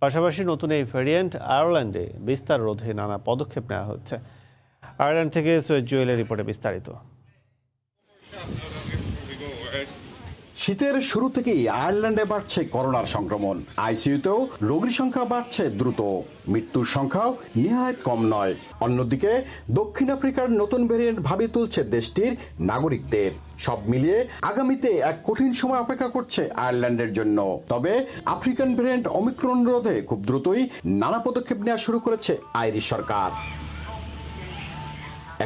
পাশাপাশি নতুন এই ভ্যারিয়েন্ট আয়ারল্যান্ডে বিস্তার রোধে নানা পদক্ষেপ নেওয়া হচ্ছে। আয়ারল্যান্ড থেকে সৈয়দ জুয়েলের রিপোর্টে বিস্তারিত। শীতের শুরু থেকেই আয়ারল্যান্ডে বাড়ছে করোনার সংক্রমণ। আইসিইউতেও রোগীর সংখ্যা বাড়ছে দ্রুত, মৃত্যুর সংখ্যাও নিহায়ত কম নয়। অন্যদিকে দক্ষিণ আফ্রিকার নতুন ভ্যারিয়েন্ট ভাবিয়ে তুলছে দেশটির নাগরিকদের। সব মিলিয়ে আগামীতে এক কঠিন সময় অপেক্ষা করছে আয়ারল্যান্ডের জন্য। তবে আফ্রিকান ভ্যারিয়েন্ট ওমিক্রন রোধে খুব দ্রুতই নানা পদক্ষেপ নেওয়া শুরু করেছে আইরিশ সরকার।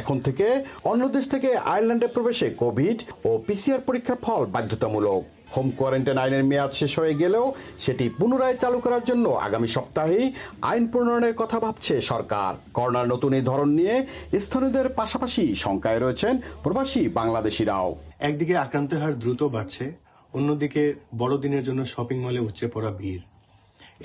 এখন থেকে অন্য দেশ থেকে আয়ারল্যান্ডে প্রবেশে কোভিড ও পিসিআর পরীক্ষার ফল বাধ্যতামূলক। হোম কোয়ারেন্টাইন আইনের মেয়াদ শেষ হয়ে গেলেও সেটি পুনরায় চালু করার জন্য আগামী সপ্তাহেই আইন প্রণয়নের কথা ভাবছে সরকার। করোনার নতুন এই ধরন নিয়ে স্থানীয়দের পাশাপাশি শঙ্কায় রয়েছেন প্রবাসী বাংলাদেশিরাও। একদিকে আক্রান্তের হার দ্রুত বাড়ছে, অন্যদিকে বড়দিনের জন্য শপিং মলে উপচে পড়া ভিড়।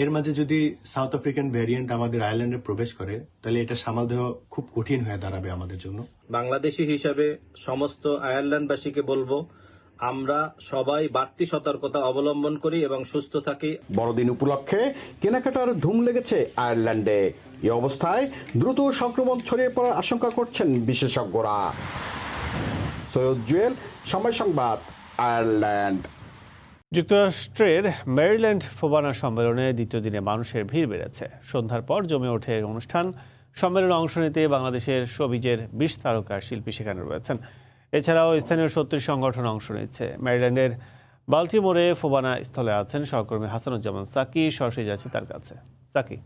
এর মাঝে যদি সাউথ আফ্রিকান ভ্যারিয়েন্ট আমাদের আয়ারল্যান্ডে প্রবেশ করে, তাহলে এটা সামাল দেওয়া খুব কঠিন হয়ে দাঁড়াবে আমাদের জন্য। বাংলাদেশি হিসাবে সমস্ত আয়ারল্যান্ডবাসীকে বলবো, আমরা সবাই বাড়তি সতর্কতা অবলম্বন করি এবং সুস্থ থাকি। বড়দিন উপলক্ষে কেনাকাটার ধুম লেগেছে আয়ারল্যান্ডে। এই অবস্থায় দ্রুত সংক্রমণ ছড়িয়ে পড়ার আশঙ্কা করছেন বিশেষজ্ঞরা। সৈয়দ জুয়েল, সময় সংবাদ, আয়ারল্যান্ড। যুক্তরাষ্ট্রের মেরিল্যান্ড ফোবানা সম্মেলনে দ্বিতীয় দিনে মানুষের ভিড় বেড়েছে। সন্ধ্যার পর জমে ওঠে অনুষ্ঠান। সম্মেলনে অংশ নিতে বাংলাদেশের শোবিজের 20 তারকা শিল্পী সেখানে রয়েছেন। এছাড়াও স্থানীয় 30 সংগঠন অংশ নিচ্ছে। মেরিল্যান্ডের বাল্টিমোরে ফোবানা স্থলে আছেন সহকর্মী হাসানুজ্জামান সাকি। সরাসরি যাচ্ছে তার কাছে। সাকি।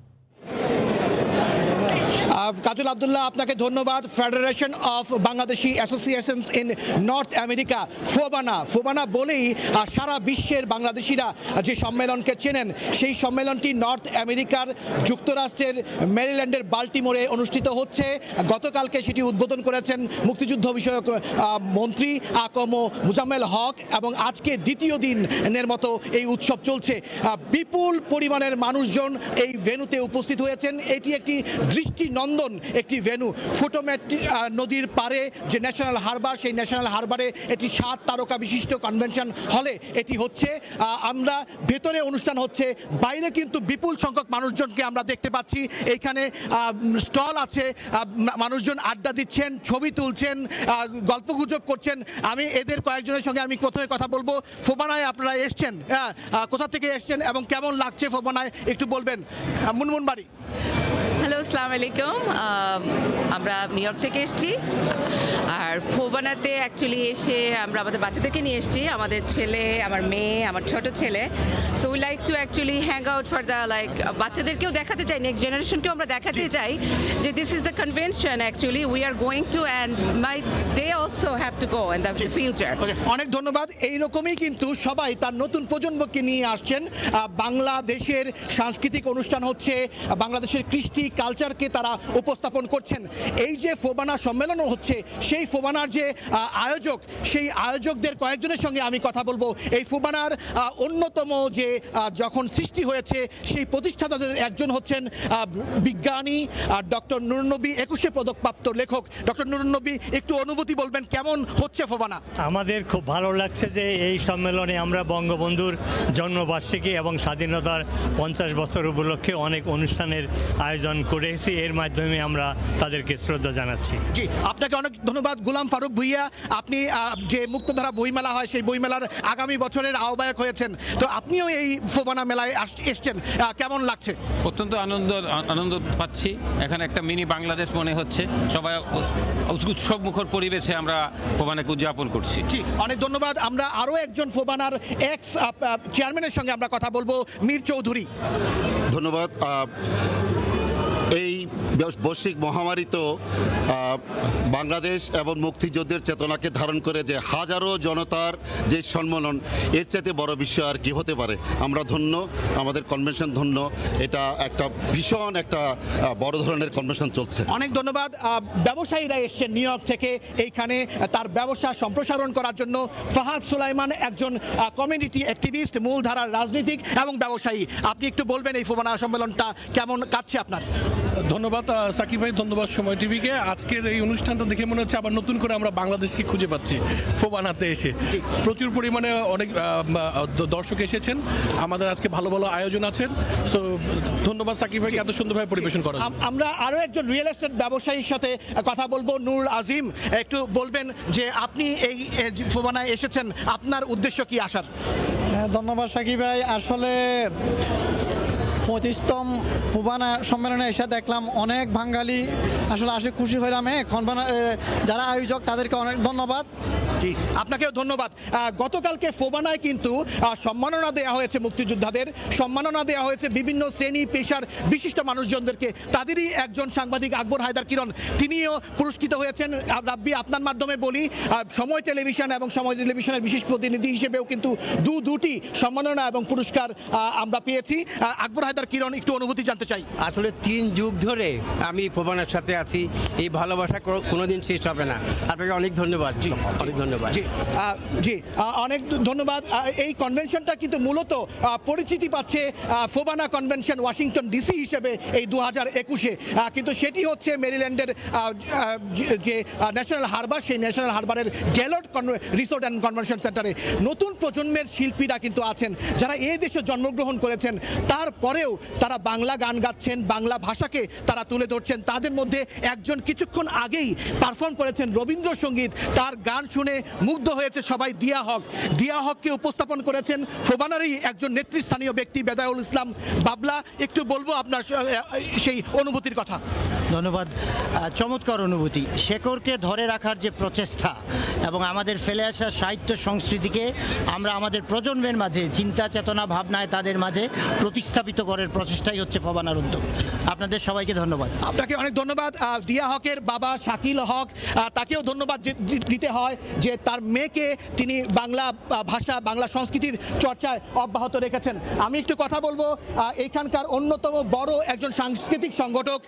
কাজল আব্দুল্লাহ, আপনাকে ধন্যবাদ। Federation of Bangladeshi associations in north America, FOBANA বলেই সারা বিশ্বের বাংলাদেশিরা যে সম্মেলনকে চেনেন, সেই সম্মেলনটি নর্থ আমেরিকার যুক্তরাষ্ট্রের মেরিল্যান্ডের বাল্টিমোরে অনুষ্ঠিত হচ্ছে। গতকালকে সেটি উদ্বোধন করেছেন মুক্তিযুদ্ধ বিষয়ক মন্ত্রী আকম মুজাম্মেল হক, এবং আজকে দ্বিতীয় দিনের মতো এই উৎসব চলছে। বিপুল পরিমাণের মানুষজন এই ভেন্যুতে উপস্থিত হয়েছেন। এটি একটি দৃষ্টিনন্দন একটি ভেন্যু। ফুটোমেট নদীর পারে যে ন্যাশনাল হারবার, সেই ন্যাশনাল হারবারে এটি 7 তারকা বিশিষ্ট কনভেনশন হলে এটি হচ্ছে। আমরা ভেতরে অনুষ্ঠান হচ্ছে, বাইরে কিন্তু বিপুল সংখ্যক মানুষজনকে আমরা দেখতে পাচ্ছি। এইখানে স্টল আছে, মানুষজন আড্ডা দিচ্ছেন, ছবি তুলছেন, গল্পগুজব করছেন। আমি এদের কয়েকজনের সঙ্গে আমি প্রথমে কথা বলবো। ফোবানায় আপনারা এসছেন, কোথা থেকে এসছেন এবং কেমন লাগছে ফোবানায় একটু বলবেন। মুনমুন বাড়ি। হ্যালো, আসসালামু আলাইকুম। আমরা নিউ ইয়র্ক থেকে এসেছি, আর ফোবানাতে অ্যাকচুয়ালি এসে আমরা আমাদের বাচ্চাদেরকে নিয়ে এসেছি, আমাদের ছেলে, আমার মেয়ে, আমার ছোট ছেলে। So we like to actually hang out for the like বাচ্চাদেরকেও দেখাতে চাই, নেক্সট জেনারেশনকেও আমরা দেখাতে চাই যে this is the convention actually we are going to, and they also have to go in the future. অনেক ধন্যবাদ। এইরকমই কিন্তু সবাই তার নতুন প্রজন্মকে নিয়ে আসছেন। বাংলাদেশের সাংস্কৃতিক অনুষ্ঠান হচ্ছে, বাংলাদেশের কৃষ্টি কালচারকে তারা উপস্থাপন করছেন। এই যে ফোবানা সম্মেলনও হচ্ছে, সেই ফোবানার যে আয়োজক, সেই আয়োজকদের কয়েকজনের সঙ্গে আমি কথা বলবো। এই ফোবানার অন্যতম যে যখন সৃষ্টি হয়েছে, সেই প্রতিষ্ঠাতাদের একজন হচ্ছেন বিজ্ঞানী ডক্টর নুরুন্নবী, 21শে পদকপ্রাপ্ত লেখক। ডক্টর নুরুন্নবী, একটু অনুভূতি বলবেন, কেমন হচ্ছে ফোবানা? আমাদের খুব ভালো লাগছে যে এই সম্মেলনে আমরা বঙ্গবন্ধুর জন্মবার্ষিকী এবং স্বাধীনতার 50 বছর উপলক্ষে অনেক অনুষ্ঠানের আয়োজন করেছি। এর মাধ্যমে আমরা তাদেরকে শ্রদ্ধা জানাচ্ছি। জি, আপনাকে অনেক ধন্যবাদ। গোলাম ফারুক ভুইয়া, আপনি যে মুক্তধারা বইমেলা হয়, সেই বইমেলার আগামী বছরের আহ্বায়ক হয়েছেন, তো আপনিও এই ফোবানা মেলায় এসছেন, কেমন লাগছে? অত্যন্ত আনন্দ পাচ্ছি। এখানে একটা মিনি বাংলাদেশ মনে হচ্ছে, সবাই উৎসব মুখর পরিবেশে আমরা ফোবানাকে উদযাপন করছি। জি, অনেক ধন্যবাদ। আমরা আরও একজন ফোবানার এক্স চেয়ারম্যানের সঙ্গে আমরা কথা বলবো, মীর চৌধুরী। ধন্যবাদ। এই বৈশ্বিক মহামারী তো বাংলাদেশ এবং মুক্তিযুদ্ধের চেতনাকে ধারণ করে যে হাজারো জনতার যে সম্মেলন, এর চাইতে বড় বিষয় আর কি হতে পারে। আমরা ধন্য, আমাদের কনভেনশন ধন্য। এটা একটা ভীষণ একটা বড় ধরনের কনভেনশন চলছে। অনেক ধন্যবাদ। ব্যবসায়ীরা এসছেন নিউ ইয়র্ক থেকে এইখানে তার ব্যবসা সম্প্রসারণ করার জন্য। ফাহাদ সুলাইমান একজন কমিউনিটি অ্যাক্টিভিস্ট, মূলধারার রাজনীতিক এবং ব্যবসায়ী। আপনি একটু বলবেন এই ফোবানা সম্মেলনটা কেমন কাটছে আপনার? ধন্যবাদ সাকিব ভাই, ধন্যবাদ সময় টিভিকে। আজকের এই অনুষ্ঠানটা দেখে মনে হচ্ছে আবার নতুন করে আমরা বাংলাদেশকে খুঁজে পাচ্ছি ফোবানাতে এসে। প্রচুর পরিমাণে অনেক দর্শক এসেছেন, আমাদের আজকে ভালো ভালো আয়োজন আছেন। সো ধন্যবাদ সাকিব ভাইকে এত সুন্দরভাবে পরিবেশন করার জন্য। আমরা আরও একজন রিয়েল এস্টেট ব্যবসায়ীর সাথে কথা বলবো, নুরুল আজিম। একটু বলবেন যে আপনি এই ফোবানায় এসেছেন, আপনার উদ্দেশ্য কি আসার? ধন্যবাদ সাকিব ভাই। আসলে 35তম ফোবানা সম্মেলনে এসে দেখলাম অনেক বাঙালি, আসলে আসে খুশি হইলাম। যারা আয়োজক তাদেরকে অনেক ধন্যবাদ। জি, আপনাকেও ধন্যবাদ। গতকালকে ফোবানায় কিন্তু সম্মাননা দেওয়া হয়েছে মুক্তিযোদ্ধাদের, সম্মাননা দেওয়া হয়েছে বিভিন্ন শ্রেণী পেশার বিশিষ্ট মানুষজনদেরকে। তাদেরই একজন সাংবাদিক আকবর হায়দার কিরণ, তিনিও পুরস্কৃত হয়েছেন। রাব্বি, আপনার মাধ্যমে বলি, সময় টেলিভিশন এবং সময় টেলিভিশনের বিশেষ প্রতিনিধি হিসেবেও কিন্তু দুটি সম্মাননা এবং পুরস্কার আমরা পেয়েছি। আকবর হায়দার কিরণ, একটু অনুভূতি জানতে চাই। আসলে 3 যুগ ধরে আমি ফোবানার সাথে আছি, এই ভালোবাসা কোনোদিন শেষ হবে না। আপনাকে অনেক ধন্যবাদ। জি, অনেক ধন্যবাদ। জি, অনেক ধন্যবাদ। এই কনভেনশনটা কিন্তু মূলত পরিচিতি পাচ্ছে ফোবানা কনভেনশন ওয়াশিংটন ডিসি হিসেবে এই 2021-এ, কিন্তু সেটি হচ্ছে মেরিল্যান্ডের যে ন্যাশনাল হারবার, সেই ন্যাশনাল হারবারের গ্যালট রিসোর্ট অ্যান্ড কনভেনশন সেন্টারে। নতুন প্রজন্মের শিল্পীরা কিন্তু আছেন, যারা এই দেশে জন্মগ্রহণ করেছেন, তারপরেও তারা বাংলা গান গাচ্ছেন, বাংলা ভাষাকে তারা তুলে ধরছেন। তাদের মধ্যে একজন কিছুক্ষণ আগেই পারফর্ম করেছেন রবীন্দ্রসঙ্গীত। তার গান শুনে শুনে মুগ্ধ হয়েছে সবাই। দিয়া হককে উপস্থাপন করেছেন ফোবানারই একজন নেতৃস্থানীয় ব্যক্তি বেদাউল ইসলাম বাবলা। একটু বলবো আপনার সেই অনুভূতির কথা। ধন্যবাদ। চমৎকার অনুভূতি। শেকড়কে ধরে রাখার যে প্রচেষ্টা এবং আমাদের ফেলে আসা সাহিত্য সংস্কৃতিকে আমরা আমাদের প্রজন্মের মাঝে চিন্তা চেতনা ভাবনায় তাদের মাঝে প্রতিস্থাপিত করার প্রচেষ্টাই হচ্ছে ফোবানার উদ্যোগ। আপনাদের সবাইকে ধন্যবাদ। আপনাকে অনেক ধন্যবাদ। দিয়া হকের বাবা শাকিল হক, তাকেও ধন্যবাদ দিতে হয় যে তার মেয়েকে তিনি বাংলা ভাষা বাংলা সংস্কৃতির চর্চায় অব্যাহত রেখেছেন। আমি একটু কথা বলবো এইখানকার অন্যতম বড় একজন সাংস্কৃতিক সংগঠক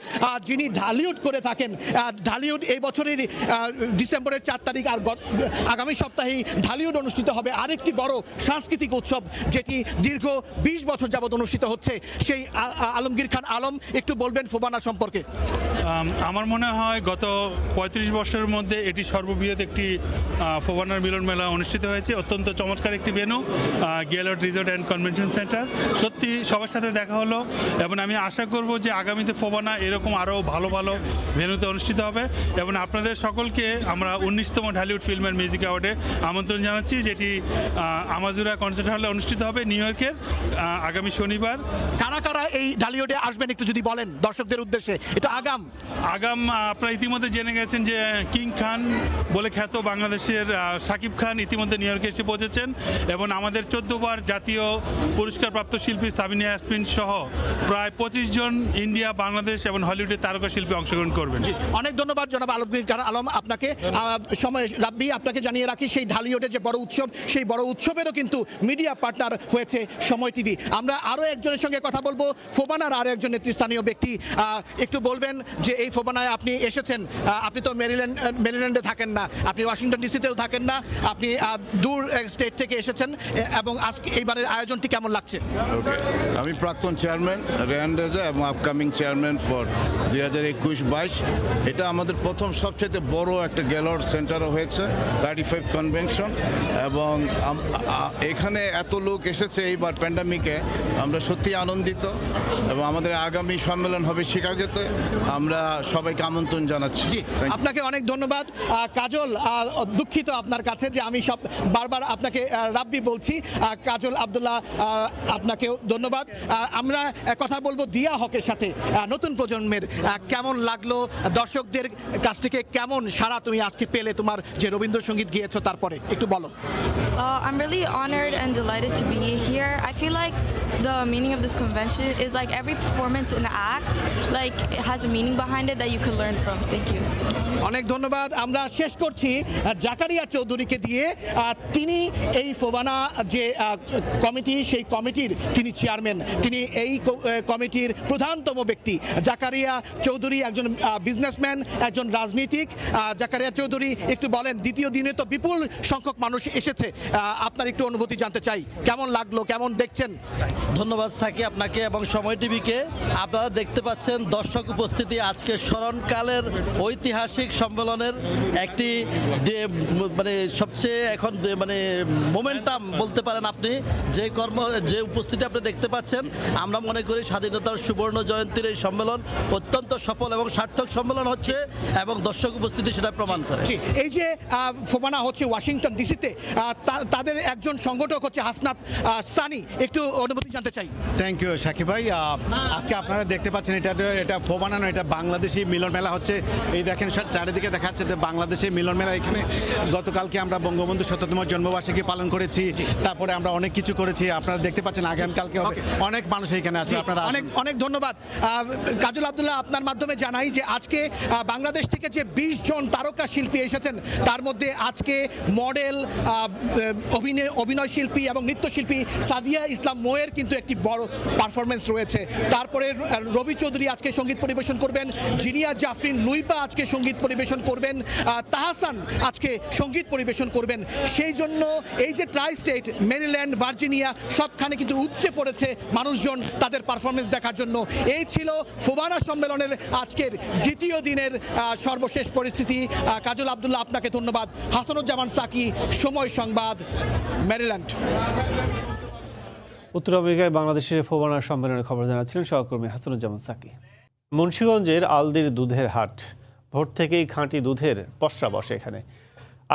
যিনি ঢালিউড করে থাকেন। ঢালিউড এই বছরের ডিসেম্বরের 4 তারিখ আর আগামী সপ্তাহেই ঢালিউড অনুষ্ঠিত হবে, আরেকটি বড় সাংস্কৃতিক উৎসব যেটি দীর্ঘ 20 বছর যাবৎ অনুষ্ঠিত হচ্ছে। সেই আলমগীর খান আলম একটু বলবেন ফোবানা সম্পর্কে। আমার মনে হয় গত 35 বছরের মধ্যে এটি সর্ববৃহৎ একটি ফোবানার মিলন মেলা অনুষ্ঠিত হয়েছে। অত্যন্ত চমৎকার একটি ভেন্যু, গেলট রিসোর্ট অ্যান্ড কনভেনশন সেন্টার। সত্যি সবার সাথে দেখা হলো এবং আমি আশা করব যে আগামীতে ফোবানা এরকম আরও ভালো ভালো ভেন্যুতে অনুষ্ঠিত হবে এবং আপনাদের সকলকে আমরা 19তম ঢালিউড ফিল্ম অ্যান্ড মিউজিক অ্যাওয়ার্ডে আমন্ত্রণ জানাচ্ছি, যেটি আমাজুরা কনসার্ট হলে অনুষ্ঠিত হবে নিউ ইয়র্কের আগামী শনিবার। কারা কারা এই ঢালিউডে আসবেন একটু যদি বলেন দর্শকদের উদ্দেশ্যে। এটা আগাম আপনারা ইতিমধ্যে জেনে গেছেন যে কিং খান বলে খ্যাত বাংলাদেশের শাকিব খান ইতিমধ্যে নিউ ইয়র্কে এসে পৌঁছেছেন এবং আমাদের 14 বার জাতীয় পুরস্কারপ্রাপ্ত শিল্পী সাবিনা ইয়াসমিন সহ প্রায় 25 জন ইন্ডিয়া, বাংলাদেশ এবং হলিউডের তারকা শিল্পী অংশগ্রহণ করবেন। অনেক ধন্যবাদ জনাব আলমগীর খান আলম আপনাকে। সময় রাব্বি আপনাকে জানিয়ে রাখি সেই ঢালিউডের যে বড় উৎসব, সেই বড় উৎসবেরও কিন্তু মিডিয়া পার্টনার হয়েছে সময় টিভি। আমরা আরও একজনের সঙ্গে কথা বলবো, ফোবানার আরও একজন নেতৃস্থানীয় ব্যক্তি। একটু বলবেন যে এই ফোবানায় আপনি এসেছেন, আপনি তো মেরিল্যান্ডে থাকেন না, আপনি ওয়াশিংটন ডিসিতেও থাকেন না, আপনি দূর স্টেট থেকে এসেছেন এবং আজকে এইবারের আয়োজনটি কেমন লাগছে? আমি প্রাক্তন চেয়ারম্যান রেয়ান রেজা এবং আপকামিং চেয়ারম্যান ফর 2021-22। এটা আমাদের প্রথম সবচেয়ে বড় একটা গ্যালারি সেন্টারও হয়েছে 35th কনভেনশন এবং এখানে এত লোক এসেছে এইবার প্যান্ডামিকে, আমরা সত্যি আনন্দিত এবং আমাদের আগামী সম্মেলন হবে শিকাগোতে। আমরা সবাইকে আমন্ত্রণ জানাচ্ছি। আপনাকে অনেক ধন্যবাদ। কাজল, দুঃখিত আপনার কাছে যে আমি সব বারবার আপনাকে রাব্বি বলছি। কাজল আব্দুল্লাহ, আপনাকেও ধন্যবাদ। আমরা কথা বলবো দিয়া হকের সাথে। নতুন প্রজন্মের কেমন লাগলো, দর্শকদের কাছ থেকে কেমন সাড়া তুমি আজকে পেলে তোমার যে রবীন্দ্রসঙ্গীত গিয়েছো তারপরে একটু বলো। I'm really honored and delighted to be here. I feel like the meaning of this convention is like every performance and act like it has a meaning behind it that you can learn from. Thank you. অনেক ধন্যবাদ। আমরা শেষ করছি জাকারিয়া চৌধুরীকে দিয়ে। তিনি এই FOBANA যে কমিটি, সেই কমিটির তিনি চেয়ারম্যান, তিনি এই কমিটির প্রধানতম ব্যক্তি। জাকারিয়া চৌধুরী একজন বিজনেসম্যান, একজন রাজনীতিক। জাকারিয়া চৌধুরী একটু বলেন, দ্বিতীয় দিনে তো বিপুল সংখ্যক মানুষ এসেছে, আপনার একটু অনুভূতি জানতে চাই, কেমন লাগলো, কেমন দেখছেন? ধন্যবাদ সাকি আপনাকে এবং সময় টিভিকে। আপনারা দেখতে পাচ্ছেন দর্শক উপস্থিতি আজকে স্মরণকালের ঐতিহাসিক সম্মেলনের একটি যে মানে সবচেয়ে এখন মানে মোমেন্টাম বলতে পারেন আপনি, যে উপস্থিতি আপনি দেখতে পাচ্ছেন। আমরা মনে করি স্বাধীনতার সুবর্ণ জয়ন্তীর এই সম্মেলন অত্যন্ত সফল এবং সার্থক সম্মেলন হচ্ছে এবং দর্শক উপস্থিতি সেটা প্রমাণ করে। এই যে ফোবানা হচ্ছে ওয়াশিংটন ডিসিতে, তাদের একজন সংগঠক হচ্ছে হাসনাত সানি, একটু অনুভূতি জানতে চাই। থ্যাংক ইউ সাকিব ভাই। আজকে আপনারা দেখতে পাচ্ছেন এটা ফোবানা নয়, এটা বাংলাদেশি মিলন মেলা হচ্ছে। এই দেখেন চারিদিকে দেখা যাচ্ছে যে বাংলাদেশি মিলন মেলা। এখানে গতকালকে আমরা বঙ্গবন্ধু শততম জন্মবার্ষিকী পালন করেছি, তারপরে আমরা অনেক কিছু করেছি। আপনারা দেখতে পাচ্ছেন আগামীকালকে হবে, অনেক মানুষ এখানে আছে। আপনারা অনেক ধন্যবাদ। কাজল আব্দুল্লাহ, আপনার মাধ্যমে জানাই যে আজকে বাংলাদেশ থেকে যে 20 জন তারকা শিল্পী এসেছেন, তার মধ্যে আজকে মডেল, অভিনয় শিল্পী এবং নৃত্যশিল্পী সাদিয়া ইসলাম মোয়ের কিন্তু একটি বড় পারফরমেন্স রয়েছে। তারপরে রবি চৌধুরী আজকে সঙ্গীত পরিবেশন করবেন, জিনিয়া জাফরিন লুইপা আজকে সঙ্গীত পরিবেশন করবেন, তাহসান আজকে সঙ্গীত পরিবেশন করবেন। সেই জন্য এই যে ট্রাই স্টেট, মেরিল্যান্ড, ভার্জিনিয়া সবখানে কিন্তু উপচে পড়েছে মানুষজন তাদের পারফরমেন্স দেখার জন্য। এই ছিল ফোবানা সম্মেলনের আজকের দ্বিতীয় দিনের সর্বশেষ পরিস্থিতি। কাজল আব্দুল্লাহ, আপনাকে ধন্যবাদ। হাসানুজ্জামান সাকি, সময় সংবাদ, মেরিল্যান্ড। উত্তর আমেরিকায় বাংলাদেশের ফোবানা সম্মেলনের খবর জানাচ্ছিলেন সহকর্মী হাসানুজ্জামান সাকি। মুন্সিগঞ্জের আলদির দুধের হাট, ভোর থেকেই খাঁটি দুধের পসরা বসে এখানে।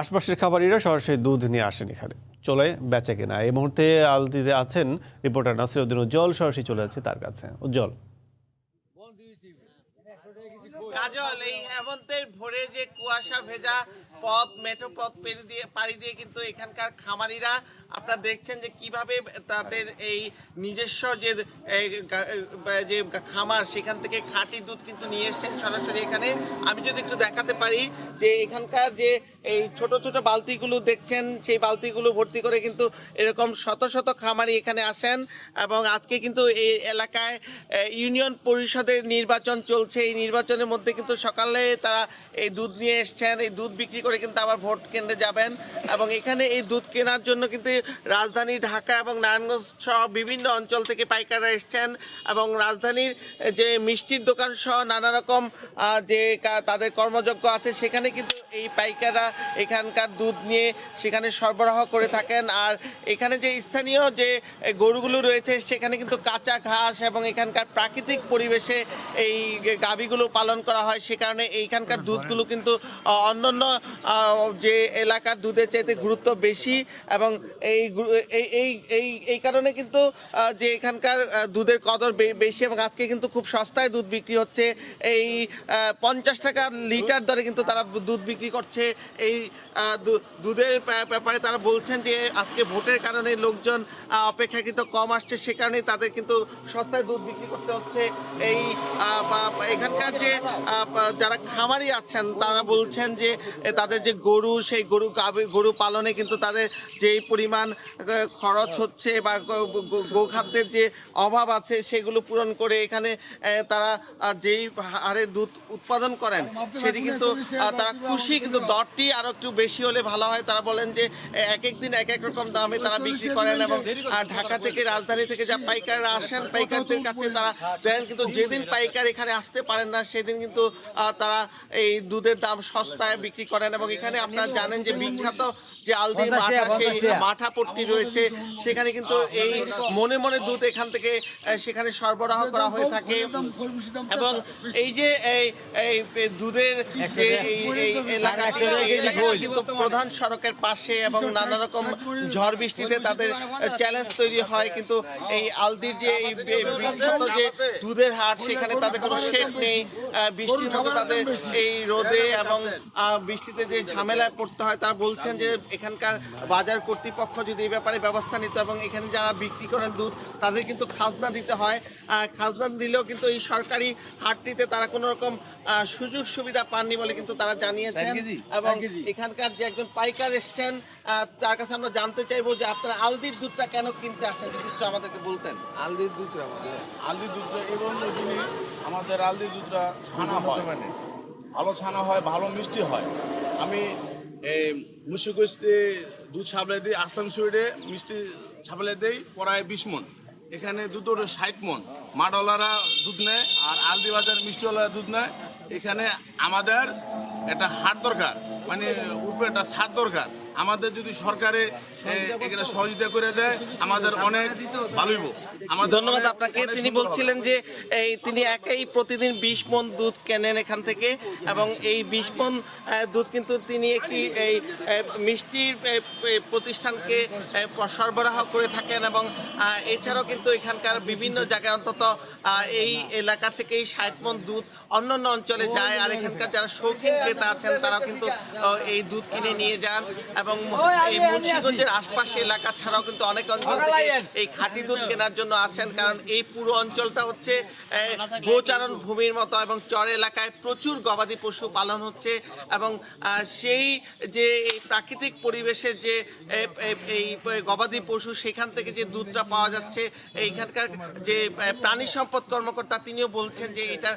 আশপাশের খামারিরা সরাসরি দুধ নিয়ে আসেন এখানে, চলে বেচা কেনা। এই মুহূর্তে আলদিতে আছেন রিপোর্টার নাসিরউদ্দিন উজ্জ্বল, সরাসরি চলে যাচ্ছে তার কাছে। উজ্জ্বল। কাজল, এই হেমন্তের ভোরে যে কুয়াশা ভেজা পথ, মেঠো পথ পাড়ি দিয়ে কিন্তু এখানকার খামারিরা আপনারা দেখছেন যে কিভাবে তাদের এই নিজস্ব যে খামার সেখান থেকে খাঁটি দুধ কিন্তু নিয়ে এসছেন সরাসরি এখানে। আমি যদি একটু দেখাতে পারি যে এখানকার যে এই ছোট ছোট বালতিগুলো দেখছেন, সেই বালতিগুলো ভর্তি করে কিন্তু এরকম শত শত খামারি এখানে আসেন। এবং আজকে কিন্তু এই এলাকায় ইউনিয়ন পরিষদের নির্বাচন চলছে। এই নির্বাচনের মধ্যে কিন্তু সকালে তারা এই দুধ নিয়ে এসছেন, এই দুধ বিক্রি করে কিন্তু আবার ভোট কেন্দ্রে যাবেন। এবং এখানে এই দুধ কেনার জন্য কিন্তু রাজধানী ঢাকা এবং নারায়ণগঞ্জ সহ বিভিন্ন অঞ্চল থেকে পাইকাররা এসছেন। এবং রাজধানীর যে মিষ্টির দোকান সহ নানা রকম যে তাদের কর্মযজ্ঞ আছে, সেখানে কিন্তু এই পাইকাররা এখানকার দুধ নিয়ে সেখানে সরবরাহ করে থাকেন। আর এখানে যে স্থানীয় যে গরুগুলো রয়েছে সেখানে কিন্তু কাঁচা ঘাস এবং এখানকার প্রাকৃতিক পরিবেশে এই গাভীগুলো পালন করা হয়, সে কারণে এইখানকার দুধগুলো কিন্তু অন্যান্য যে এলাকার দুধের চাইতে গুরুত্ব বেশি। এবং এই কারণে কিন্তু যে এখানকার দুধের কদর বেশি। এবং আজকে কিন্তু খুব সস্তায় দুধ বিক্রি হচ্ছে। এই 50 টাকা লিটার দরে কিন্তু তারা দুধ বিক্রি করছে। এই দুধের ব্যাপারে তারা বলছেন যে আজকে ভোটের কারণে লোকজন অপেক্ষাকৃত কম আসছে, সে কারণে তাদের কিন্তু সস্তায় দুধ বিক্রি করতে হচ্ছে। এই এখানকার যে যারা খামারি আছেন তারা বলছেন যে তাদের যে গরু, সেই গরু পালনে কিন্তু তাদের যেই পরিমাণ খরচ হচ্ছে বা গোখাদ্যের যে অভাব আছে সেগুলো পূরণ করে এখানে তারা যেই হারে দুধ উৎপাদন করেন সেটি কিন্তু তারা খুশি। কিন্তু দরটি আরও একটু বেশি হলে ভালো হয়। তারা বলেন যে এক এক দিন এক এক রকম দামে তারা বিক্রি করেন। এবং ঢাকা থেকে, রাজধানী থেকে যা পাইকাররা আসেন, পাইকারদের কাছে তারা দেন। কিন্তু যেদিন পাইকার এখানে আসতে পারেন না সেদিন কিন্তু তারা এই দুধের দাম সস্তায় বিক্রি করেন। এবং এখানে আপনারা জানেন যে বিখ্যাত যে আলদির মাঠা, সেই মাঠাপট্টি রয়েছে, সেখানে কিন্তু এই মনে মনে দুধ এখান থেকে সেখানে সরবরাহ করা হয়ে থাকে। এবং এই যে এই দুধের যে এই এলাকাটি, এই এলাকাটি কিন্তু প্রধান সড়কের পাশে এবং নানা রকম ঝড় বৃষ্টিতে তাদের চ্যালেঞ্জ তৈরি হয়। কিন্তু এই আলদির যে এই বিখ্যাত যে দুধের হাট, সেখানে তাদের কোনো শেড নেই। বৃষ্টির মতো তাদের এই রোদে এবং বৃষ্টিতে যে ঝামেলায় পড়তে হয়। তারা বলছেন যে এখানকার বাজার কর্তৃপক্ষ যদি এই ব্যাপারে ব্যবস্থা নিত এবং এখানে যারা বিক্রি করেন দুধ তাদের কিন্তু খাজনা দিতে হয়। খাজনা দিলেও কিন্তু এই সরকারি হাটটিতে তারা কোনো রকম সুযোগ সুবিধা পাননি বলে কিন্তু তারা জানিয়েছেন। এবং এখানকার যে একজন পাইকার এসছেন তার কাছে আমরা জানতে চাইবো যে আপনারা আলদির দুধটা কেন কিনতে আসেন, যদি একটু আমাদেরকে বলতেন। আলদির দুধটা এবং আমাদের আলদির দুধটা ছানা হয়, ভালো ছানা হয়, ভালো মিষ্টি হয়। আমি এই মুন্সিগঞ্জে দুধ সাপ্লাই দিই, আসলাম সুইডে মিষ্টি সাপ্লাই দিই প্রায় 20 মণ। এখানে দুধ 60 মণ। মাডওয়ালারা দুধ নেয় আর আলদি বাজার মিষ্টিওয়ালারা দুধ নেয়। এখানে আমাদের একটা হাট দরকার, মানে উপরে একটা ছাদ দরকার। আমাদের যদি সরকারে এখানে সহযোগিতা করে দেয় আমাদের অনেক ভালো হইব। ধন্যবাদ আপনাকে। তিনি বলছিলেন যে তিনি একাই প্রতিদিন 20 মণ দুধ কেনেন এখান থেকে। এবং এই 20 মণ দুধ কিন্তু তিনি একটি এই মিষ্টির প্রতিষ্ঠানকে সরবরাহ করে থাকেন। এবং এছাড়াও কিন্তু এখানকার বিভিন্ন জায়গায় অন্তত এই এলাকা থেকে এই 60 মণ দুধ অন্য অন্য অঞ্চলে যায়। আর এখানকার যারা শৌখিন ক্রেতা আছেন তারাও কিন্তু এই দুধ কিনে নিয়ে যান। এবং এই মুন্সিগঞ্জের আশপাশে এলাকা ছাড়াও কিন্তু অনেক অঞ্চল থেকে এই খাঁটি দুধ কেনার জন্য আসেন। কারণ এই পুরো অঞ্চলটা হচ্ছে গোচারণ ভূমির মতো এবং চর এলাকায় প্রচুর গবাদি পশু পালন হচ্ছে। এবং সেই যে এই প্রাকৃতিক পরিবেশের যে এই গবাদি পশু, সেখান থেকে যে দুধটা পাওয়া যাচ্ছে, এইখানকার যে প্রাণী সম্পদ কর্মকর্তা তিনিও বলছেন যে এটা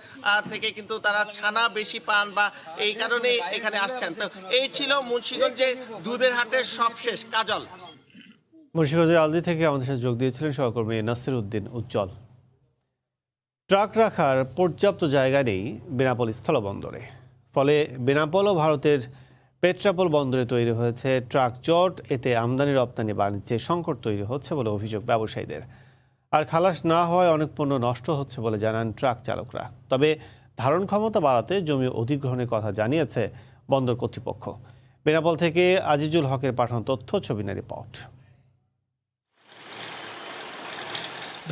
থেকে কিন্তু তারা ছানা বেশি পান বা এই কারণে এখানে আসছেন। তো এই ছিল মুন্সিগঞ্জের দুধের হাটের সবশেষ। কাজল। মুন্সিগঞ্জের আলদি থেকে আমাদের সাথে যোগ দিয়েছিলেন সহকর্মী নাসিরউদ্দিন উজ্জ্বল। ট্রাক রাখার পর্যাপ্ত জায়গা নেই বেনাপোল স্থলবন্দরে, ফলে বেনাপোল ও ভারতের পেট্রাপোল বন্দরে তৈরি হয়েছে ট্রাক জট। এতে আমদানি রপ্তানি বাণিজ্যে সংকট তৈরি হচ্ছে বলে অভিযোগ ব্যবসায়ীদের। আর খালাস না হওয়ায় অনেক পণ্য নষ্ট হচ্ছে বলে জানান ট্রাক চালকরা। তবে ধারণ ক্ষমতা বাড়াতে জমি অধিগ্রহণের কথা জানিয়েছে বন্দর কর্তৃপক্ষ। বেনাপোল থেকে আজিজুল হকের পাঠানো তথ্য, ছবি নিয়ে রিপোর্ট।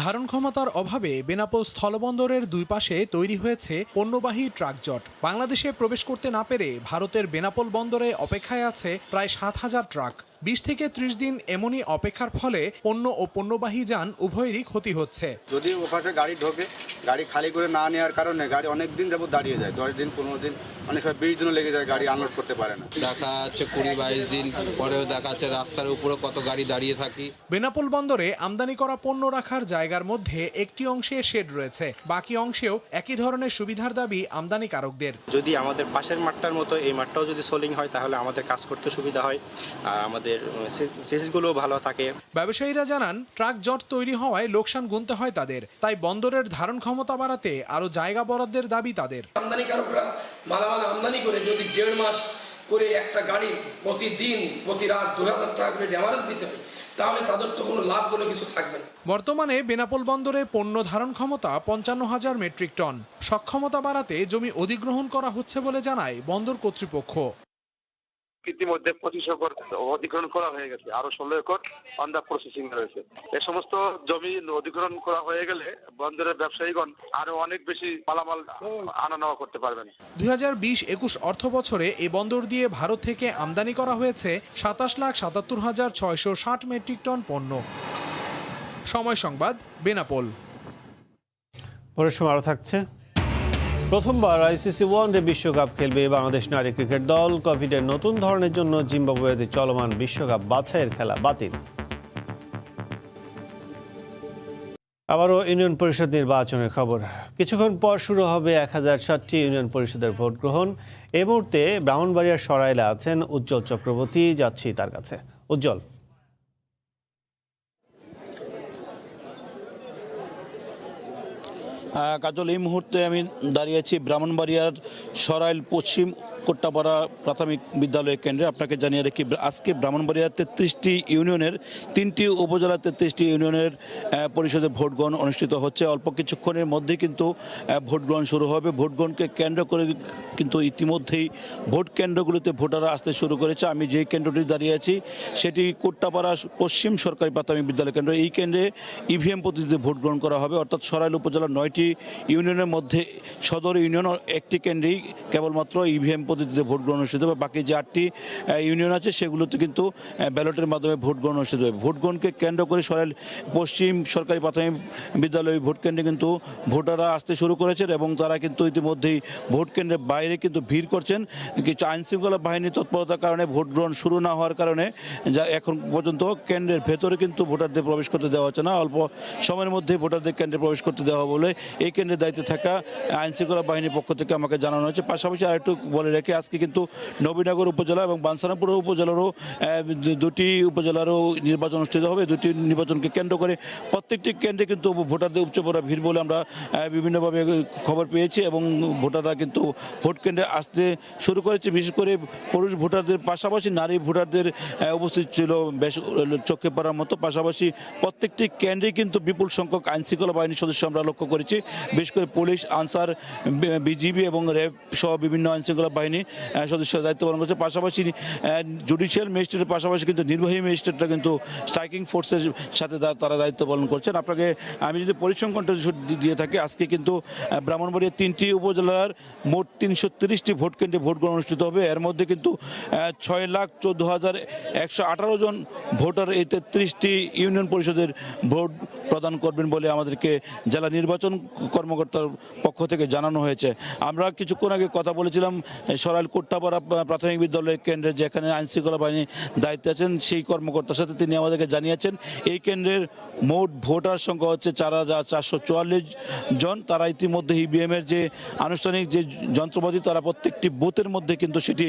ধারণ ক্ষমতার অভাবে বেনাপোল স্থলবন্দরের দুই পাশে তৈরি হয়েছে পণ্যবাহী ট্রাক জট। বাংলাদেশে প্রবেশ করতে না পেরে ভারতের বেনাপোল বন্দরে অপেক্ষায় আছে প্রায় ৭,০০০ ট্রাক। ২০ থেকে ৩০ দিন এমনই অপেক্ষার ফলে পণ্য ও পণ্যবাহী যান উভয়েরই ক্ষতি হচ্ছে। যদি ওপাশে গাড়ি ঢোকে, গাড়ি খালি করে না নেওয়ার কারণে গাড়ি অনেক দিন যাবত দাঁড়িয়ে যায়, 10 দিন 15 দিন, অনেক সময় 20 দিনও লেগে যায়, গাড়ি আনলোড করতে পারে না। দেখা যাচ্ছে 20-22 দিন পরেও দেখা যাচ্ছে রাস্তার উপরে কত গাড়ি দাঁড়িয়ে থাকি। বেনাপোল বন্দরে আমদানি করা পণ্য রাখার জায়গার মধ্যে একটি অংশে শেড রয়েছে, বাকি অংশেও একই ধরনের সুবিধার দাবি আমদানিকারকদের। যদি আমাদের পাশের মাঠটার মতো এই মাঠটাও যদি সোলিং হয় তাহলে আমাদের কাজ করতে সুবিধা হয় আর আমাদের সিসগুলো ভালো থাকে। ব্যবসায়ীরা জানান, ট্রাক জট তৈরি হওয়ায় লোকসান গুনতে হয় তাদের, তাই বন্দরের ধারণ ক্ষমতা বাড়াতে আরো জায়গা বরাদ্দের দাবি তাদের। আমদানিকারকরা মালামাল আমদানি করে যদি 1.5 মাস করে একটা গাড়ি প্রতিদিন প্রতি রাত 2000 টাকা করে ড্যামারেজ দিতে হয়, তাহলে তাদের তো কোনো লাভ বলে কিছু থাকবে না। বর্তমানে বেনাপোল বন্দরে পণ্য ধারণ ক্ষমতা 55,000 মেট্রিক টন। সক্ষমতা বাড়াতে জমি অধিগ্রহণ করা হচ্ছে বলে জানায় বন্দর কর্তৃপক্ষ। ইতিমধ্যে 25 একর অধিগ্রহণ করা হয়ে গেছে, আরো 16 একর আন্ডার প্রসেসিং রয়েছে। এই সমস্ত জমি অধিগ্রহণ করা হয়ে গেলে বন্দরের ব্যবসায়ীগণ আরো অনেক বেশি মালামাল আনা নেওয়া করতে পারবেন। 2020-21 অর্থ বছরে এই বন্দর দিয়ে ভারত থেকে আমদানি করা হয়েছে 27,77,660 মেট্রিক টন পণ্য। সময় সংবাদ, বেনাপোল। পরের সময় আরো থাকছে। প্রথমবার আইসিসি ওয়ানডে বিশ্বকাপ খেলবে বাংলাদেশ নারী ক্রিকেট দল। কোভিডের নতুন ধরনের জন্য জিম্বাবুয়েতে চলমান বিশ্বকাপ বাছাইয়ের খেলা বাতিল। আবারও ইউনিয়ন পরিষদ নির্বাচনের খবর। কিছুক্ষণ পর শুরু হবে 1007টি ইউনিয়ন পরিষদের ভোট গ্রহণ। এই মুহূর্তে ব্রাহ্মণবাড়িয়ার সরাইলে আছেন উজ্জ্বল চক্রবর্তী, যাচ্ছি তার কাছে। উজ্জ্বল, কাজল, এই মুহূর্তে আমি দাঁড়িয়ে আছি ব্রাহ্মণবাড়িয়ার সরাইল পশ্চিম কোট্টাপাড়া প্রাথমিক বিদ্যালয় কেন্দ্রে। আপনাকে জানিয়ে রাখি, আজকে ব্রাহ্মণবাড়িয়ার 33টি ইউনিয়নের 3টি উপজেলা 33টি ইউনিয়নের পরিষদের ভোট গ্রহণ অনুষ্ঠিত হচ্ছে। অল্প কিছুক্ষণের মধ্যেই কিন্তু ভোট গ্রহণ শুরু হবে। ভোট গ্রহণকে কেন্দ্র করে কিন্তু ইতিমধ্যেই ভোট কেন্দ্রগুলোতে ভোটাররা আসতে শুরু করেছে। আমি যে কেন্দ্রটি দাঁড়িয়ে আছি সেটি কোট্টাপাড়া পশ্চিম সরকারি প্রাথমিক বিদ্যালয় কেন্দ্র। এই কেন্দ্রে ইভিএম পদ্ধতিতে ভোট গ্রহণ করা হবে, অর্থাৎ সরাইল উপজেলার 9টি ইউনিয়নের মধ্যে সদর ইউনিয়ন একটি কেন্দ্রেই কেবলমাত্র ইভিএম পদ্ধতিতে ভোট গ্রহণ অনুষ্ঠিত হবে। বাকি যে 8টি ইউনিয়ন আছে সেগুলোতে কিন্তু ব্যালটের মাধ্যমে ভোট গ্রহণ অনুষ্ঠিত হবে। ভোট গ্রহণকে কেন্দ্র করে সরাইল পশ্চিম সরকারি প্রাথমিক বিদ্যালয় ভোট কেন্দ্রে কিন্তু ভোটাররা আসতে শুরু করেছেন এবং তারা কিন্তু ইতিমধ্যেই ভোট কেন্দ্রের বাইরে কিন্তু ভিড় করছেন। কিছু আইনশৃঙ্খলা বাহিনীর তৎপরতার কারণে ভোট গ্রহণ শুরু না হওয়ার কারণে যা এখন পর্যন্ত কেন্দ্রের ভেতরে কিন্তু ভোটারদের প্রবেশ করতে দেওয়া হচ্ছে না। অল্প সময়ের মধ্যে ভোটারদের কেন্দ্রে প্রবেশ করতে দেওয়া বলে এই কেন্দ্রের দায়িত্বে থাকা আইনশৃঙ্খলা বাহিনীর পক্ষ থেকে আমাকে জানানো হয়েছে। পাশাপাশি আরেকটু বলে রেখে, আজকে কিন্তু নবীনগর উপজেলা এবং বাঞ্ছারামপুর উপজেলারও দুটি উপজেলারও নির্বাচন অনুষ্ঠিত হবে। দুটি নির্বাচনকে কেন্দ্র করে প্রত্যেকটি কেন্দ্রে কিন্তু ভোটারদের উপচে পড়া ভিড় বলে আমরা বিভিন্নভাবে খবর পেয়েছি এবং ভোটাররা কিন্তু ভোট কেন্দ্রে আসতে শুরু করেছে। বিশেষ করে পুরুষ ভোটারদের পাশাপাশি নারী ভোটারদের উপস্থিত ছিল বেশ চোখে পড়ার মতো। পাশাপাশি প্রত্যেকটি কেন্দ্রে কিন্তু বিপুল সংখ্যক আইনশৃঙ্খলা বাহিনীর সদস্য আমরা লক্ষ্য করেছি। বিশেষ করে পুলিশ, আনসার, বিজিবি এবং র্যাব সহ বিভিন্ন আইনশৃঙ্খলা বাহিনী সদস্য দায়িত্ব পালন করছে। পাশাপাশি জুডিশিয়াল ম্যাজিস্ট্রেটের পাশাপাশি কিন্তু নির্বাহী ম্যাজিস্ট্রেটরা কিন্তু স্ট্রাইকিং ফোর্সের সাথে তারা দায়িত্ব পালন করছেন। আপনাকে আমি যদি পরিসংখ্যানটা দিয়ে থাকি, আজকে কিন্তু ব্রাহ্মণবাড়িয়ার 3টি উপজেলার মোট 330টি ভোট কেন্দ্রে ভোট গ্রহণ অনুষ্ঠিত হবে। এর মধ্যে কিন্তু 6,14,118 জন ভোটার এই 33টি ইউনিয়ন পরিষদের ভোট প্রদান করবেন বলে আমাদেরকে জেলা নির্বাচন কর্মকর্তার পক্ষ থেকে জানানো হয়েছে। আমরা কিছুক্ষণ আগে কথা বলেছিলাম সরাইল কোট্টাপাড়া প্রাথমিক বিদ্যালয় কেন্দ্রে যেখানে আইনশৃঙ্খলা বাহিনী দায়িত্বে আছেন সেই কর্মকর্তার সাথে তিনি আমাদেরকে জানিয়েছেন এই কেন্দ্রের মোট ভোটার সংখ্যা হচ্ছে 4,444 জন। তারা ইতিমধ্যে ইভিএমের যে আনুষ্ঠানিক যে যন্ত্রপাতি তারা প্রত্যেকটি বুথের মধ্যে কিন্তু সেটি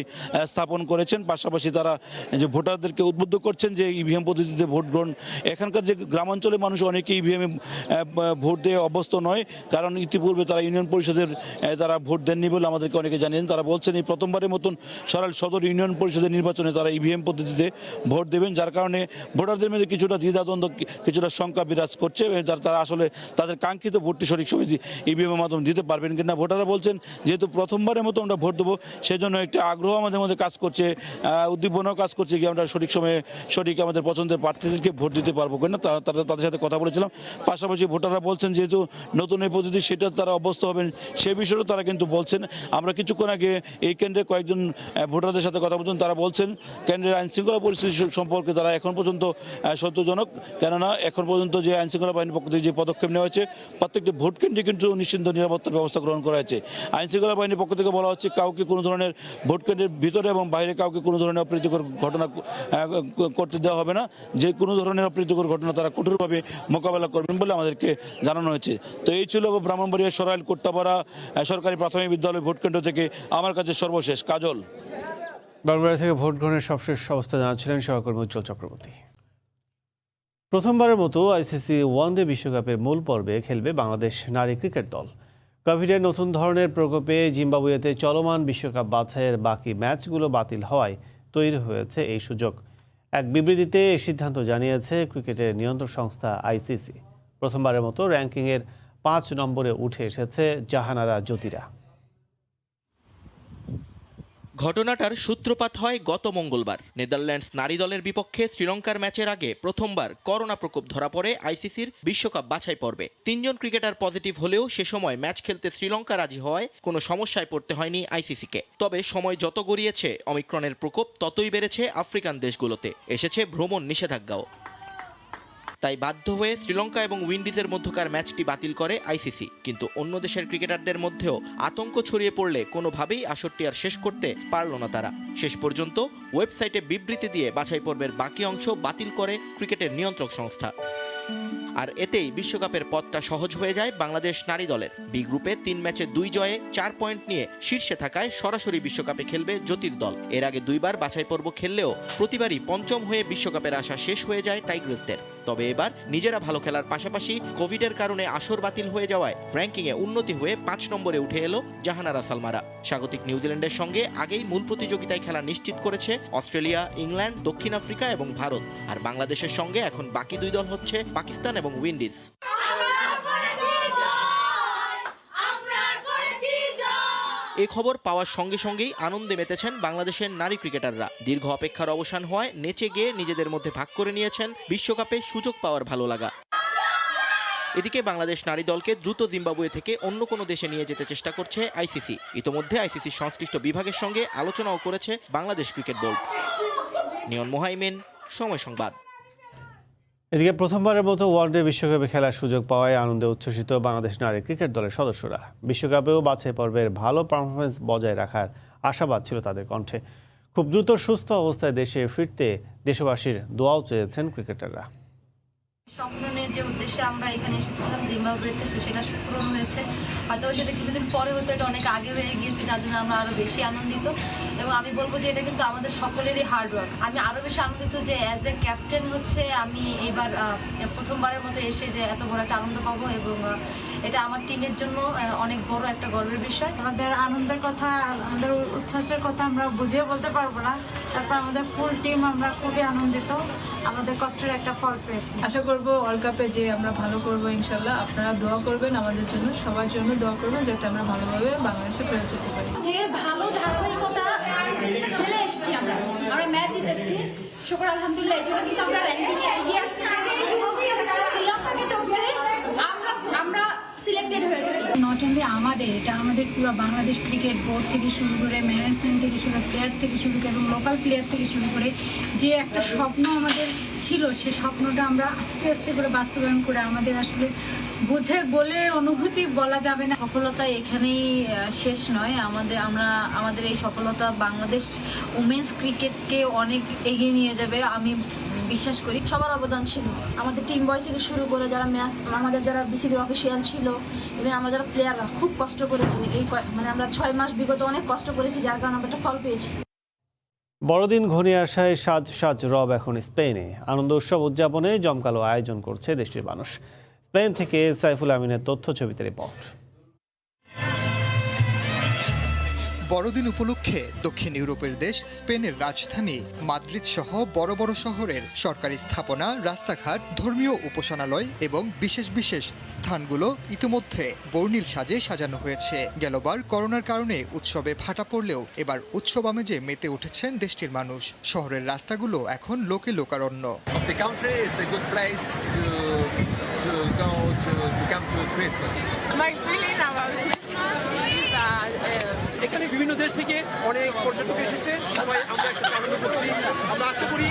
স্থাপন করেছেন। পাশাপাশি তারা যে ভোটারদেরকে উদ্বুদ্ধ করছেন যে ইভিএম পদ্ধতিতে ভোট গ্রহণ। এখানকার যে গ্রামাঞ্চলের মানুষ অনেকেই ইভিএমে ভোট দিয়ে অভ্যস্ত নয়, কারণ ইতিপূর্বে তারা ইউনিয়ন পরিষদের তারা ভোট দেননি বলে আমাদেরকে অনেকে জানিয়েছেন। তারা বলছেন এই প্রথমবারের মতন সরাইল সদর ইউনিয়ন পরিষদের নির্বাচনে তারা ইভিএম পদ্ধতিতে ভোট দেবেন, যার কারণে ভোটারদের মধ্যে কিছুটা দ্বিধাদ্বন্দ্ব, কিছুটা শঙ্কা বিরাজ করছে। তারা আসলে তাদের কাঙ্ক্ষিত ভোটটি সঠিক সময় ইভিএমের মাধ্যমে দিতে পারবেন কিনা। ভোটাররা বলছেন যেহেতু প্রথমবারের মতো আমরা ভোট দেবো, সেজন্য একটি আগ্রহ আমাদের মধ্যে কাজ করছে, উদ্দীপনাও কাজ করছে কি আমরা সঠিক সময়ে সঠিক আমাদের পছন্দের প্রার্থীদেরকে ভোট দিতে পারবো কিনা। তাদের সাথে কথা বলেছিলাম। পাশাপাশি ভোটাররা বলছেন যেহেতু নতুন এই পদ্ধতি সেটা তারা অভ্যস্ত হবেন, সে বিষয়েও তারা কিন্তু বলছেন। আমরা কিছুক্ষণ আগে এই কেন্দ্রে কয়েকজন ভোটারদের সাথে কথা বলছেন, তারা বলছেন কেন্দ্রের আইনশৃঙ্খলা পরিস্থিতি সম্পর্কে তারা এখন পর্যন্ত সন্তোষজনক, কেননা এখন পর্যন্ত যে আইনশৃঙ্খলা বাহিনীর পক্ষ থেকে যে পদক্ষেপ নেওয়া হয়েছে প্রত্যেকটি ভোট কেন্দ্রে কিন্তু নিশ্চিন্ত নিরাপত্তার ব্যবস্থা গ্রহণ করা হয়েছে। আইনশৃঙ্খলা বাহিনীর পক্ষ থেকে বলা হচ্ছে কাউকে কোনো ধরনের ভোট কেন্দ্রের ভিতরে এবং বাইরে কাউকে কোনো ধরনের অপ্রীতিকর ঘটনা করতে দেওয়া হবে না। যে কোনো ধরনের অপ্রীতিকর ঘটনা তারা কঠোরভাবে মোকাবেলা করবেন বলে আমাদেরকে জানানো হয়েছে। তো এই ছিল ব্রাহ্মণবাড়িয়া সরাইল কোট্টাপাড়া সরকারি প্রাথমিক বিদ্যালয় ভোট কেন্দ্র থেকে আমার কাছে সর্বশেষ। কাজল। ব্রাহ্মণবাড়িয়া থেকে ভোট গ্রহণের সবশেষ অবস্থা জানাচ্ছিলেন সহকর্মী উজ্জ্বল চক্রবর্তী। প্রথমবারের মতো আইসিসি ওয়ানডে বিশ্বকাপের মূল পর্বে খেলবে বাংলাদেশ নারী ক্রিকেট দল। কোভিডের নতুন ধরনের প্রকোপে জিম্বাবুয়েতে চলমান বিশ্বকাপ বাছাইয়ের বাকি ম্যাচগুলো বাতিল হওয়ায় তৈরি হয়েছে এই সুযোগ। এক বিবৃতিতে এই সিদ্ধান্ত জানিয়েছে ক্রিকেটের নিয়ন্ত্রক সংস্থা আইসিসি। প্রথমবারের মতো র্যাঙ্কিংয়ের 5 নম্বরে উঠে এসেছে জাহানারা জ্যোতিরা। ঘটনাটার সূত্রপাত হয় গত মঙ্গলবার। নেদারল্যান্ডস নারী দলের বিপক্ষে শ্রীলঙ্কার ম্যাচের আগে প্রথমবার করোনা প্রকোপ ধরা পড়ে আইসিসির বিশ্বকাপ বাছাই পর্বে। 3 জন ক্রিকেটার পজিটিভ হলেও সে সময় ম্যাচ খেলতে শ্রীলঙ্কা রাজি হওয়ায় কোনো সমস্যায় পড়তে হয়নি আইসিসিকে। তবে সময় যত গড়িয়েছে অমিক্রনের প্রকোপ ততই বেড়েছে আফ্রিকান দেশগুলোতে, এসেছে ভ্রমণ নিষেধাজ্ঞাও। তাই বাধ্য হয়ে শ্রীলঙ্কা এবং উইন্ডিজের মধ্যকার ম্যাচটি বাতিল করে আইসিসি। কিন্তু অন্য দেশের ক্রিকেটারদের মধ্যেও আতঙ্ক ছড়িয়ে পড়লে কোনোভাবেই আসরটি আর শেষ করতে পারল না তারা। শেষ পর্যন্ত ওয়েবসাইটে বিবৃতি দিয়ে বাছাই পর্বের বাকি অংশ বাতিল করে ক্রিকেটের নিয়ন্ত্রক সংস্থা। আর এতেই বিশ্বকাপের পথটা সহজ হয়ে যায় বাংলাদেশ নারী দলের। বি গ্রুপে 3 ম্যাচে 2 জয়ে 4 পয়েন্ট নিয়ে শীর্ষে থাকায় সরাসরি বিশ্বকাপে খেলবে জ্যোতির দল। এর আগে 2 বার বাছাই পর্ব খেললেও প্রতিবারই পঞ্চম হয়ে বিশ্বকাপের আশা শেষ হয়ে যায় টাইগ্রেসদের। তবে এবার নিজেরা ভালো খেলার পাশাপাশি কোভিডের কারণে আসর বাতিল হয়ে যাওয়ায় র্যাঙ্কিংয়ে উন্নতি হয়ে 5 নম্বরে উঠে এলো জাহানারা সালমারা। স্বাগতিক নিউজিল্যান্ডের সঙ্গে আগেই মূল প্রতিযোগিতায় খেলা নিশ্চিত করেছে অস্ট্রেলিয়া, ইংল্যান্ড, দক্ষিণ আফ্রিকা এবং ভারত। আর বাংলাদেশের সঙ্গে এখন বাকি 2 দল হচ্ছে পাকিস্তান এবং উইন্ডিজ। এই খবর পাওয়ার সঙ্গে সঙ্গেই আনন্দে মেতেছেন বাংলাদেশের নারী ক্রিকেটাররা। দীর্ঘ অপেক্ষার অবসান হওয়ায় নেচে গিয়ে নিজেদের মধ্যে ভাগ করে নিয়েছেন বিশ্বকাপে সুযোগ পাওয়ার ভালো লাগা। এদিকে বাংলাদেশ নারী দলকে দ্রুত জিম্বাবুয়ে থেকে অন্য কোনো দেশে নিয়ে যেতে চেষ্টা করছে আইসিসি। ইতোমধ্যে আইসিসির সংশ্লিষ্ট বিভাগের সঙ্গে আলোচনাও করেছে বাংলাদেশ ক্রিকেট বোর্ড। নিয়ন মোহাইমিন, সময় সংবাদ। এদিকে প্রথমবারের মতো ওয়ানডে বিশ্বকাপে খেলার সুযোগ পাওয়ায় আনন্দে উচ্ছ্বসিত বাংলাদেশ নারী ক্রিকেট দলের সদস্যরা। বিশ্বকাপেও বাছাই পর্বের ভালো পারফরমেন্স বজায় রাখার আশাবাদ ছিল তাদের কণ্ঠে। খুব দ্রুত সুস্থ অবস্থায় দেশে ফিরতে দেশবাসীর দোয়াও চেয়েছেন ক্রিকেটাররা। স্বপ্ন নিয়ে যে উদ্দেশ্যে আমরা এখানে এসেছিলাম জিম্বাবুয়েতে, সেটা পূরণ হয়েছে। হয়তো সেটা কিছুদিন পরে হতো, এটা অনেক আগে হয়ে গিয়েছে, যার জন্য আমরা আরো বেশি আনন্দিত। এবং আমি বলবো যে এটা কিন্তু আমাদের সকলেরই হার্ডওয়ার্ক। আমি আরো বেশি আনন্দিত যে অ্যাজ এ ক্যাপ্টেন হচ্ছে আমি এবার প্রথমবারের মতো এসে যে এত বড় একটা আনন্দ পাবো, এবং এটা আমার টিমের জন্য অনেক বড় একটা গর্বের বিষয়। আমাদের আনন্দের কথা, আমাদের উচ্ছ্বাসের কথা আমরা বুঝিয়ে বলতে পারবো না। তারপর আমাদের ফুল টিম আমরা খুবই আনন্দিত, আমাদের কষ্টের একটা ফল পেয়েছি। আশা করবো ওয়ার্ল্ড কাপে যে আমরা ভালো করবো ইনশাল্লাহ। আপনারা দোয়া করবেন আমাদের জন্য, সবার জন্য দোয়া করবেন যাতে আমরা ভালোভাবে বাংলাদেশে ফেরত যেতে পারি। যে ভালো ধারাবাহিকতা খেলে এসেছি, আমরা ম্যাচ জিতেছি, শুকর আলহামদুলিল্লাহ। এই জন্য কিন্তু আমরা র্যাঙ্কিংয়ে এগিয়ে আসতে পেরেছি এবং শ্রীলঙ্কাকে টপকে আমরা সিলেক্টেড হয়েছি। নট অনলি আমাদের, এটা আমাদের পুরো বাংলাদেশ ক্রিকেট বোর্ড থেকে শুরু করে, ম্যানেজমেন্ট থেকে শুরু করে, প্লেয়ার থেকে শুরু করে এবং লোকাল প্লেয়ার থেকে শুরু করে যে একটা স্বপ্ন আমাদের ছিল, সে স্বপ্নটা আমরা আস্তে আস্তে করে বাস্তবায়ন করে আমাদের আসলে বুঝে বলে অনুভূতি বলা যাবে না। সফলতা এখানেই শেষ নয়, আমাদের এই সফলতা বাংলাদেশ উমেন্স ক্রিকেটকে অনেক এগিয়ে নিয়ে যাবে আমি বিশ্বাস করি। সবার অবদান ছিল, আমাদের টিম বয় থেকে শুরু করে যারা ম্যাচ, আমাদের যারা বিসিবির অফিসিয়াল ছিল এবং আমরা যারা প্লেয়াররা খুব কষ্ট করেছি। এই আমরা 6 মাস বিগত অনেক কষ্ট করেছি, যার কারণে আমরা একটা ফল পেয়েছি। বড়দিন ঘনিয়ে আসায় সাজ সাজ রব এখন স্পেনে। আনন্দ উৎসব উদযাপনে জমকালো আয়োজন করছে দেশটির মানুষ। স্পেন থেকে সাইফুল আমিনের তথ্য ছবিতে রিপোর্ট। বড়দিন উপলক্ষে দক্ষিণ ইউরোপের দেশ স্পেনের রাজধানী মাদ্রিদ সহ বড় বড় শহরের সরকারি স্থাপনা, রাস্তাঘাট, ধর্মীয় উপাসনালয় এবং বিশেষ বিশেষ স্থানগুলো ইতিমধ্যে বর্ণিল সাজে সাজানো হয়েছে। গেলবার করোনার কারণে উৎসবে ভাটা পড়লেও এবার উৎসব আমেজে মেতে উঠেছেন দেশটির মানুষ। শহরের রাস্তাগুলো এখন লোকে লোকারণ্য। এখানে বিভিন্ন দেশ থেকে অনেক পর্যটক এসেছে, সবাই আমরা একসাথে আনন্দ করছি। আমরা আশা করি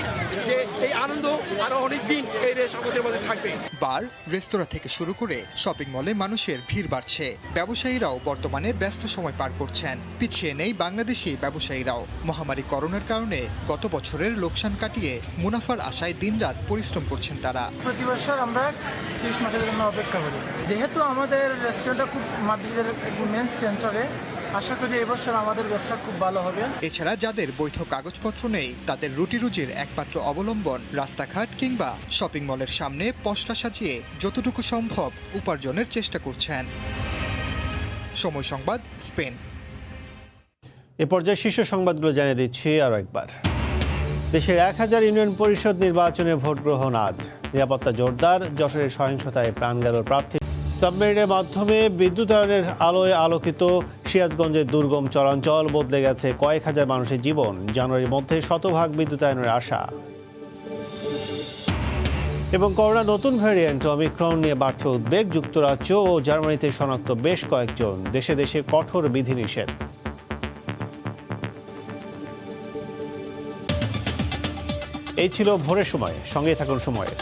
যে এই আনন্দ আরো অনেক দিন এই দেশ আমাদের মধ্যে থাকবে। বার, রেস্তোরাঁ থেকে শুরু করে শপিং মলে মানুষের ভিড় বাড়ছে। ব্যবসায়ীরাও বর্তমানে ব্যস্ত সময় পার করছেন। পিছিয়ে নেই বাংলাদেশি ব্যবসায়ীরাও। মহামারী করোনার কারণে গত বছরের লোকসান কাটিয়ে মুনাফার আশায় দিনরাত পরিশ্রম করছেন তারা। প্রতি বছর আমরা 30 মাসের জন্য অপেক্ষা করি। যেহেতু আমাদের রেস্টুরেন্টটা খুব মাদ্রিদের মেন সেন্টারে, আশা করি এবছর আমাদের ব্যবসা খুব ভালো হবে। এছাড়া যাদের বৈধ কাগজপত্র নেই তাদের রুটি রুজির একমাত্র অবলম্বন রাস্তাঘাট কিংবা শপিং মলের সামনে পসরা সাজিয়ে যতটুকু সম্ভব উপার্জনের চেষ্টা করছেন। সময় সংবাদ, স্পেন। এ পর্যায়ে শীর্ষ সংবাদগুলো জানিয়ে দিচ্ছি আরও একবার। দেশের 1000 ইউনিয়ন পরিষদ নির্বাচনে ভোট গ্রহণ আজ। নিরাপত্তা জোরদার। যশোরের সহিংসতায় প্রাণ গেল প্রার্থী। সাবমেরিনের মাধ্যমে বিদ্যুতায়নের আলোয় আলোকিত সিরাজগঞ্জের দুর্গম চরাঞ্চল। বদলে গেছে কয়েক হাজার মানুষের জীবন। জানুয়ারির মধ্যে শতভাগ বিদ্যুতায়নের আশা। এবং করোনা নতুন ভ্যারিয়েন্ট অমিক্রন নিয়ে বাড়ছে উদ্বেগ। যুক্তরাজ্য ও জার্মানিতে শনাক্ত বেশ কয়েকজন। দেশে দেশে কঠোর বিধিনিষেধ। এই ছিল ভোরের সময়। সঙ্গে থাকুন সময়ের।